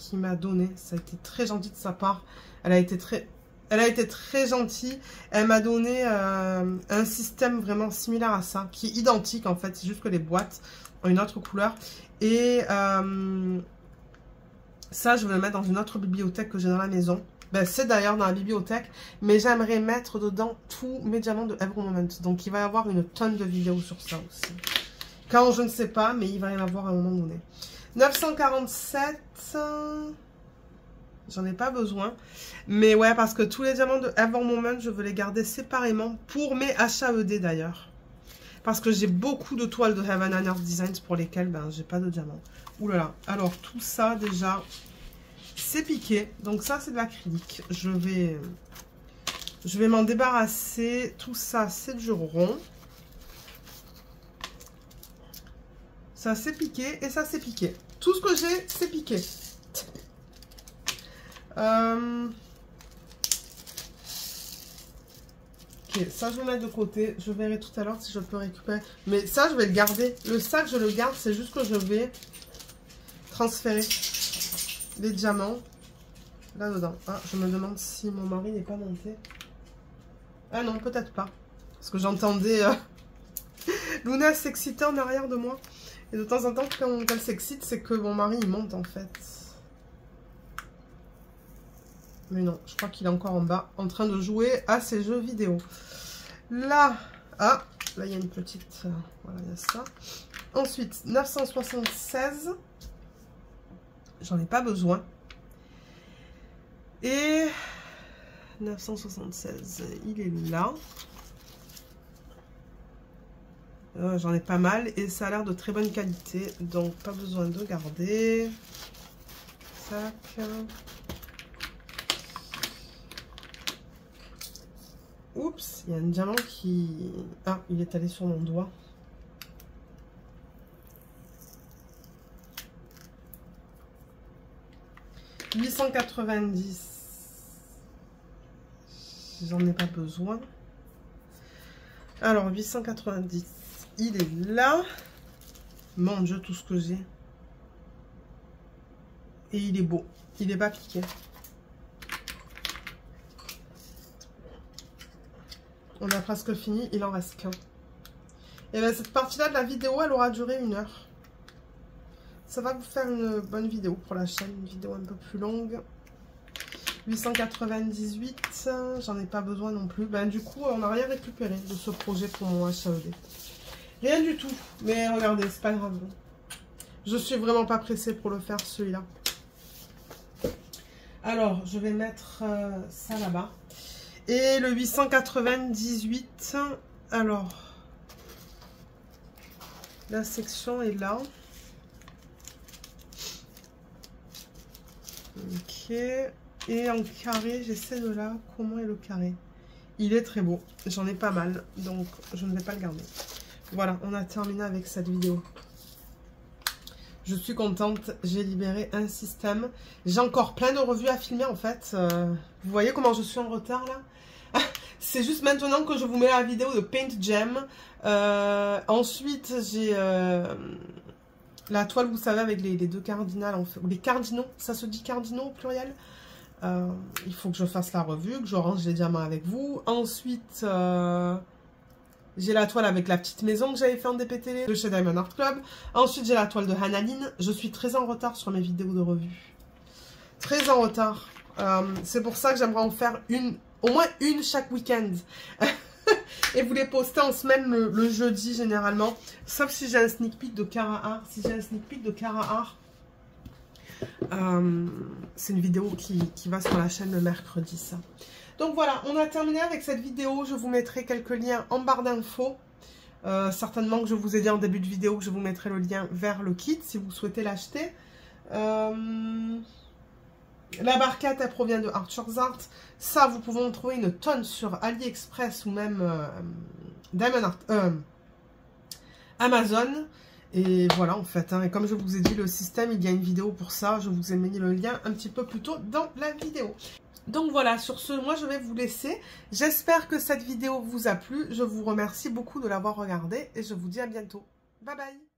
qui m'a donné. Ça a été très gentil de sa part. Elle a été très gentille. Elle m'a donné un système vraiment similaire à ça, qui est identique en fait. C'est juste que les boîtes ont une autre couleur. Et ça, je vais le mettre dans une autre bibliothèque que j'ai dans la maison. Ben, c'est d'ailleurs dans la bibliothèque, mais j'aimerais mettre dedans tous mes diamants de Every Moment. Donc, il va y avoir une tonne de vidéos sur ça aussi. Quand, je ne sais pas, mais il va y en avoir à un moment donné. 947, j'en ai pas besoin. Mais ouais, parce que tous les diamants de Every Moment, je veux les garder séparément pour mes HAED d'ailleurs. Parce que j'ai beaucoup de toiles de Heaven and Earth Designs pour lesquelles ben, j'ai pas de diamants. Ouh là là. Alors, tout ça déjà... c'est piqué, donc ça c'est de l'acrylique. Je vais m'en débarrasser. Tout ça c'est du rond. Ça c'est piqué et ça c'est piqué. Tout ce que j'ai c'est piqué. Ok, ça je vais mettre de côté. Je verrai tout à l'heure si je peux récupérer. Mais ça je vais le garder. Le sac je le garde, c'est juste que je vais transférer les diamants là-dedans. Ah, je me demande si mon mari n'est pas monté. Ah non, peut-être pas. Parce que j'entendais Luna s'exciter en arrière de moi. Et de temps en temps, quand elle s'excite, c'est que mon mari, il monte en fait. Mais non, je crois qu'il est encore en bas, en train de jouer à ses jeux vidéo. Là, ah, là il y a une petite... voilà, il y a ça. Ensuite, 976. J'en ai pas besoin. Et 976, il est là. J'en ai pas mal et ça a l'air de très bonne qualité. Donc pas besoin de garder. Tac. Oups, il y a un diamant qui... ah, il est allé sur mon doigt. « 890. » J'en ai pas besoin. Alors, 890. Il est là. Mon Dieu, tout ce que j'ai. Et il est beau. Il est pas piqué. On a presque fini. Il en reste qu'un. Et bien, cette partie-là de la vidéo, elle aura duré 1 heure. Ça va vous faire une bonne vidéo pour la chaîne. Une vidéo un peu plus longue. 898. J'en ai pas besoin non plus. Ben, du coup, on n'a rien récupéré de ce projet pour mon HAED. Rien du tout. Mais regardez, c'est pas grave. Je suis vraiment pas pressée pour le faire, celui-là. Alors, je vais mettre ça là-bas. Et le 898. Alors, la section est là. Ok. Et en carré, j'essaie de là. Comment est le carré? Il est très beau. J'en ai pas mal. Donc, je ne vais pas le garder. Voilà, on a terminé avec cette vidéo. Je suis contente. J'ai libéré un système. J'ai encore plein de revues à filmer en fait. Vous voyez comment je suis en retard là? C'est juste maintenant que je vous mets la vidéo de Paint Gem. Ensuite, j'ai... la toile, vous savez, avec les deux cardinales, en fait, ou les cardinaux, ça se dit cardinaux au pluriel. Il faut que je fasse la revue, que je range les diamants avec vous. Ensuite, j'ai la toile avec la petite maison que j'avais fait en DPTV de chez Diamond Art Club. Ensuite, j'ai la toile de Hanaline. Je suis très en retard sur mes vidéos de revue. Très en retard. C'est pour ça que j'aimerais en faire au moins une chaque week-end. Et vous les postez en semaine le jeudi généralement. Sauf si j'ai un sneak peek de Cara Art. Si j'ai un sneak peek de Cara Art, c'est une vidéo qui va sur la chaîne le mercredi, ça. Donc voilà, on a terminé avec cette vidéo. Je vous mettrai quelques liens en barre d'infos. Certainement que je vous ai dit en début de vidéo que je vous mettrai le lien vers le kit si vous souhaitez l'acheter. La barquette, elle provient de Arthur's Art. Ça, vous pouvez en trouver une tonne sur AliExpress ou même Amazon. Et voilà, en fait. Hein, et comme je vous ai dit, le système, il y a une vidéo pour ça. Je vous ai mis le lien un petit peu plus tôt dans la vidéo. Donc voilà, sur ce, moi, je vais vous laisser. J'espère que cette vidéo vous a plu. Je vous remercie beaucoup de l'avoir regardée et je vous dis à bientôt. Bye bye!